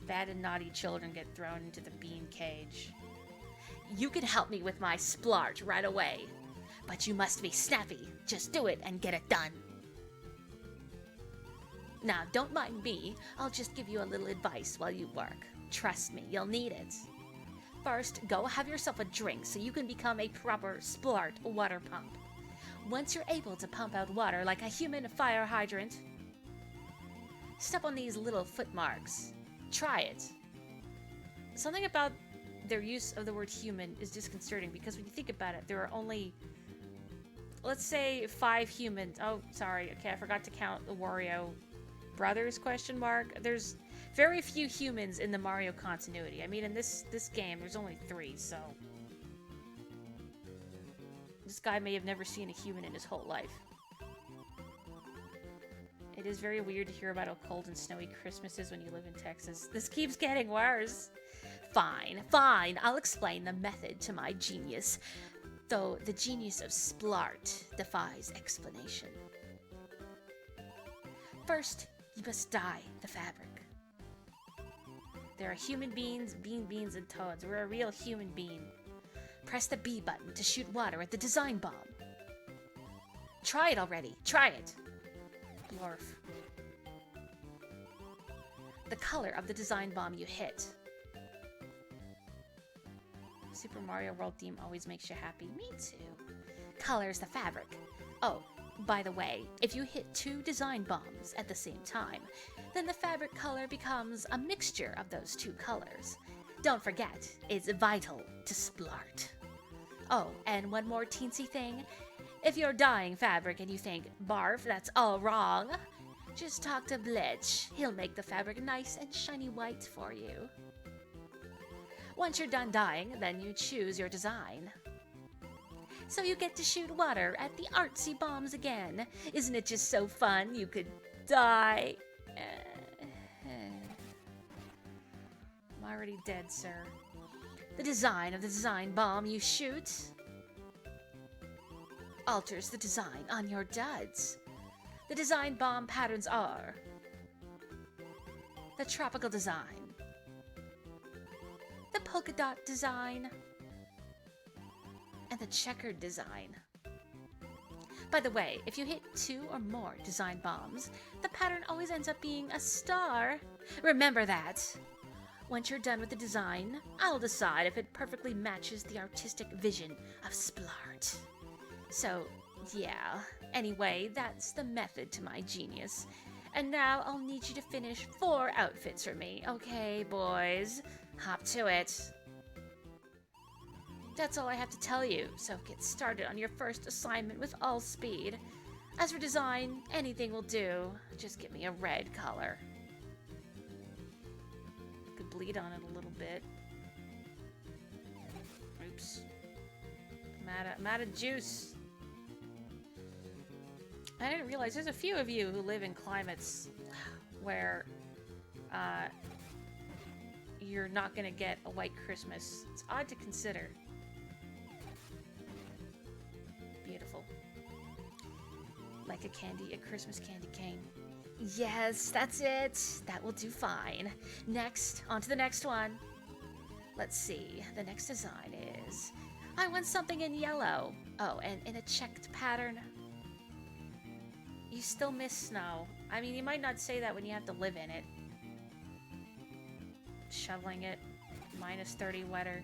Bad and naughty children get thrown into the bean cage. You can help me with my splart right away. But you must be snappy. Just do it and get it done. Now, don't mind me. I'll just give you a little advice while you work. Trust me, you'll need it. First, go have yourself a drink so you can become a proper splart water pump. Once you're able to pump out water like a human fire hydrant, step on these little foot marks. Try it. Something about their use of the word human is disconcerting because when you think about it, there are only, let's say, 5 humans. Oh, sorry. Okay, I forgot to count the Wario brothers, question mark. There's very few humans in the Mario continuity. I mean, in this game, there's only 3, so... This guy may have never seen a human in his whole life. is very weird to hear about how cold and snowy Christmas is when you live in Texas. This keeps getting worse. Fine, fine, I'll explain the method to my genius. Though the genius of Splart defies explanation. First, you must dye the fabric. There are human beings, beans, and toads. We're a real human being. Press the B button to shoot water at the design bomb. Try it already. Try it. Blorf. The color of the design bomb you hit. Super Mario World theme always makes you happy. Me too. Colors the fabric. Oh, by the way, if you hit 2 design bombs at the same time, then the fabric color becomes a mixture of those 2 colors. Don't forget, it's vital to Splart. Oh, and one more teensy thing. If you're dyeing fabric and you think, barf, that's all wrong, just talk to Blitch. He'll make the fabric nice and shiny white for you. Once you're done dyeing, then you choose your design. So you get to shoot water at the artsy bombs again. Isn't it just so fun? You could die. I'm already dead, sir. The design of the design bomb you shoot alters the design on your duds. The design bomb patterns are the tropical design, the polka dot design, and the checkered design. By the way, if you hit 2 or more design bombs, the pattern always ends up being a star. Remember that. Once you're done with the design, I'll decide if it perfectly matches the artistic vision of Splart. So, yeah. Anyway, that's the method to my genius. And now I'll need you to finish 4 outfits for me. Okay, boys? Hop to it. That's all I have to tell you, so get started on your first assignment with all speed. As for design, anything will do. Just give me a red color. Could bleed on it a little bit. Oops. I'm out of juice. I didn't realize there's a few of you who live in climates where you're not gonna get a white Christmas. It's odd to consider. Beautiful. Like a Christmas candy cane. Yes, that's it. That will do fine. Next, on to the next one. Let's see. The next design is... I want something in yellow. Oh, and in a checked pattern. You still miss snow. I mean, you might not say that when you have to live in it. Shoveling it. Minus 30 weather.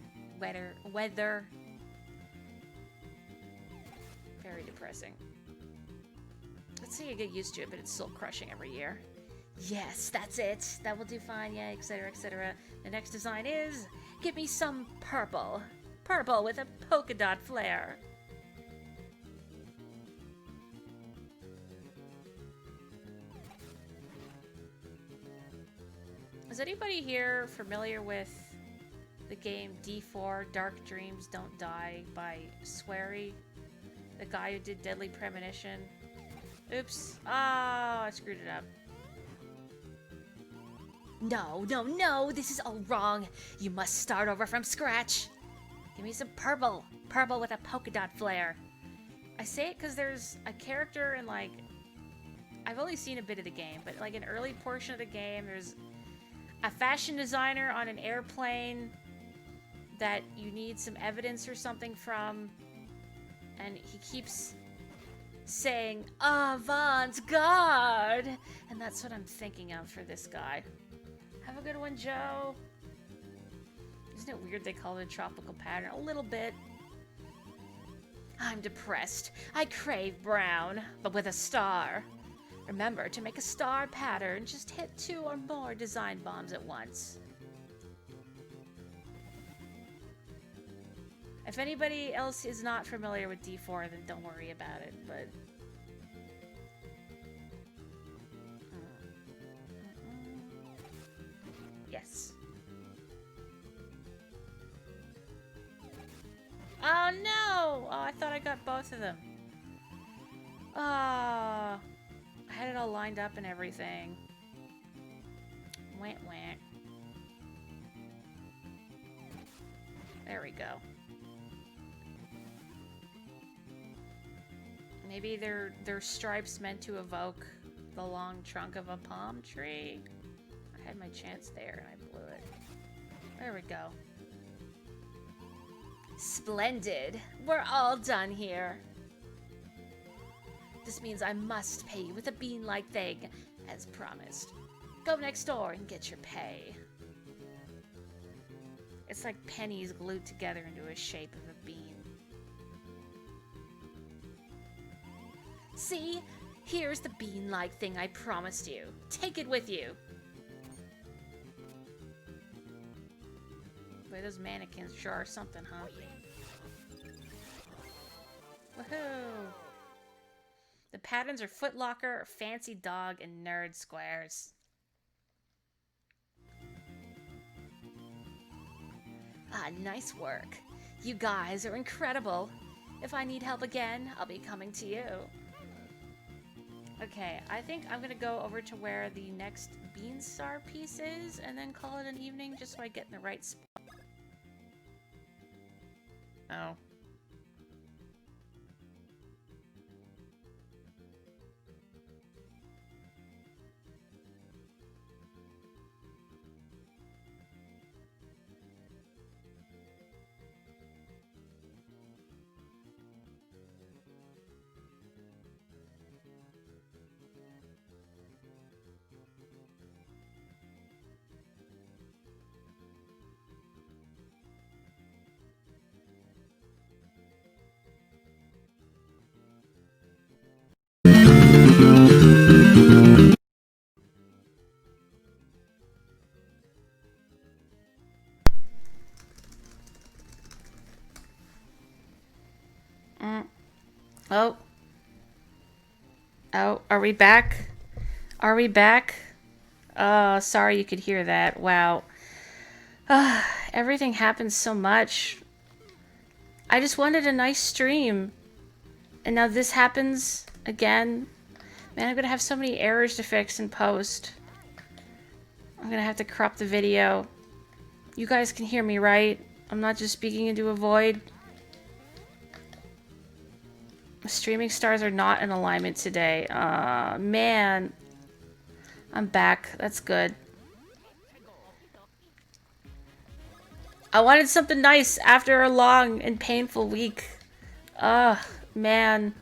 Very depressing. Let's say you get used to it, but it's still crushing every year. Yes, that's it. That will do fine, yeah, etc., etc. The next design is... Give me some purple. Purple with a polka dot flare. Is anybody here familiar with the game D4 Dark Dreams Don't Die by Swery? The guy who did Deadly Premonition? Oops. Oh, I screwed it up. No, this is all wrong. You must start over from scratch. Give me some purple. Purple with a polka dot flare. I say it because there's a character in, like... I've only seen a bit of the game, but like an early portion of the game, there's a fashion designer on an airplane that you need some evidence or something from, and he keeps saying, avant-garde, and that's what I'm thinking of for this guy. Have a good one, Joe. Isn't it weird they call it a tropical pattern? A little bit. I'm depressed. I crave brown, but with a star. Remember, to make a star pattern, just hit 2 or more design bombs at once. If anybody else is not familiar with D4, then don't worry about it, but... Yes. Oh no! Oh, I thought I got both of them. Oh... I I had it all lined up and everything. Wah, wah. There we go. Maybe they're stripes meant to evoke the long trunk of a palm tree. I had my chance there and I blew it. There we go. Splendid. We're all done here. This means I must pay you with a bean-like thing, as promised. Go next door and get your pay. It's like pennies glued together into a shape of a bean. See? Here's the bean-like thing I promised you. Take it with you. Boy, those mannequins sure are something, huh? Woohoo! The patterns are Foot Locker, Fancy Dog, and Nerd Squares. Ah, nice work. You guys are incredible. If I need help again, I'll be coming to you. Okay, I think I'm gonna go over to where the next Beanstar piece is, and then call it an evening, just so I get in the right spot. Oh. Oh. Oh, are we back? Are we back? Oh, sorry you could hear that. Wow. Everything happens so much. I just wanted a nice stream. And now this happens again. Man, I'm gonna have so many errors to fix in post. I'm gonna have to crop the video. You guys can hear me, right? I'm not just speaking into a void. The streaming stars are not in alignment today. Man. I'm back. That's good. I wanted something nice after a long and painful week. Man.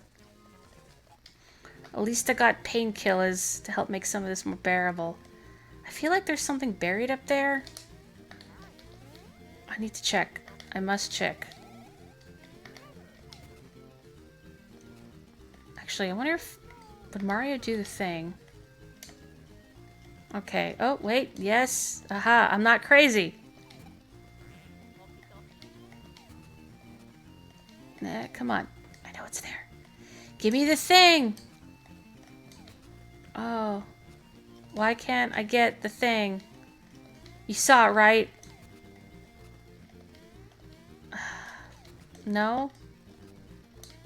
At least I got painkillers to help make some of this more bearable. I feel like there's something buried up there. I need to check. I must check. Actually, I wonder if... Would Mario do the thing? Okay. Oh, wait. Yes. Aha. I'm not crazy. Nah, come on. I know it's there. Give me the thing! Oh. Why can't I get the thing? You saw it, right? No?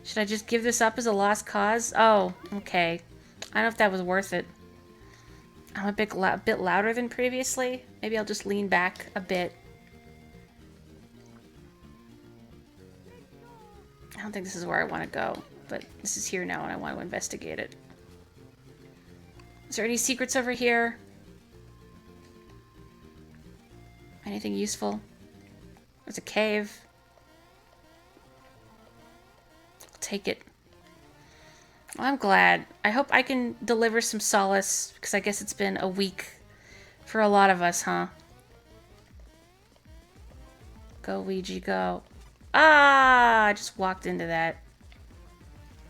Should I just give this up as a lost cause? Oh, okay. I don't know if that was worth it. I'm a bit louder than previously. Maybe I'll just lean back a bit. I don't think this is where I want to go, but this is here now and I want to investigate it. Is there any secrets over here? Anything useful? There's a cave. I'll take it. Well, I'm glad. I hope I can deliver some solace, because I guess it's been a week for a lot of us, huh? Go, Luigi, go. Ah! I just walked into that.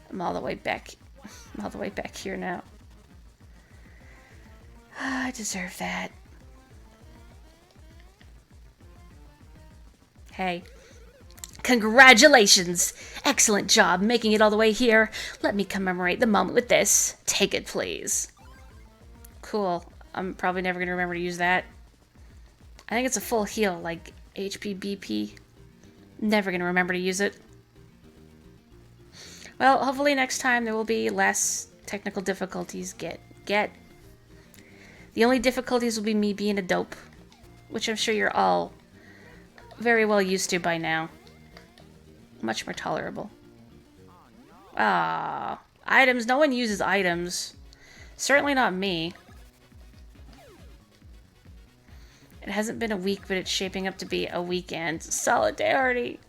I'm all the way back. I'm all the way back here now. I deserve that. Hey. Congratulations! Excellent job making it all the way here. Let me commemorate the moment with this. Take it, please. Cool. I'm probably never going to remember to use that. I think it's a full heal, like HP, BP. Never going to remember to use it. Well, hopefully next time there will be less Technical difficulties, get. The only difficulties will be me being a dope, which I'm sure you're all very well used to by now. Much more tolerable. Ah, items. No one uses items. Certainly not me. It hasn't been a week, but it's shaping up to be a weekend. Solidarity.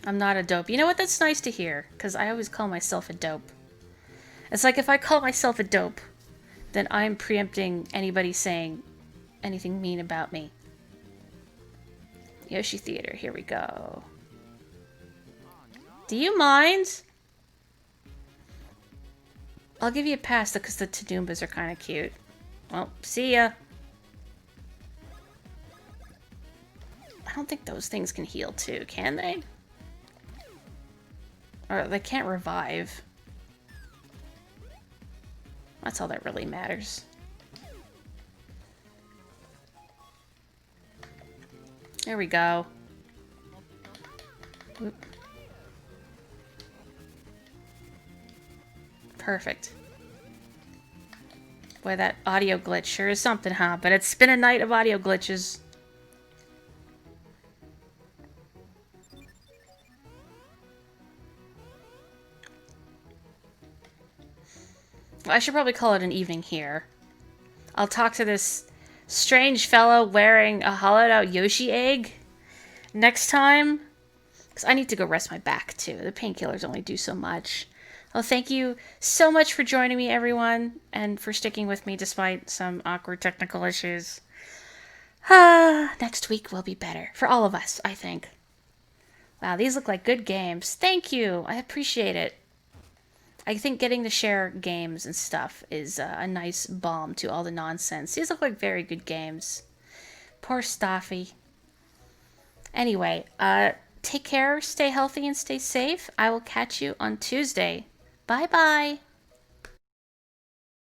I'm not a dope. You know what? That's nice to hear, because I always call myself a dope. It's like if I call myself a dope, then I'm preempting anybody saying anything mean about me. Yoshi Theater, here we go. Do you mind? I'll give you a pass because the Tadoombas are kind of cute. Well, see ya. I don't think those things can heal too, can they? Or they can't revive. That's all that really matters. There we go. Oop. Perfect. Boy, that audio glitch sure is something, huh? But it's been a night of audio glitches. I should probably call it an evening here. I'll talk to this strange fellow wearing a hollowed out Yoshi egg next time. Because I need to go rest my back too. The painkillers only do so much. Well, thank you so much for joining me, everyone, and for sticking with me despite some awkward technical issues. Next week will be better. For all of us, I think. Wow, these look like good games. Thank you. I appreciate it. I think getting to share games and stuff is a nice balm to all the nonsense. These look like very good games. Poor Staffy. Anyway, take care, stay healthy, and stay safe. I will catch you on Tuesday. Bye-bye.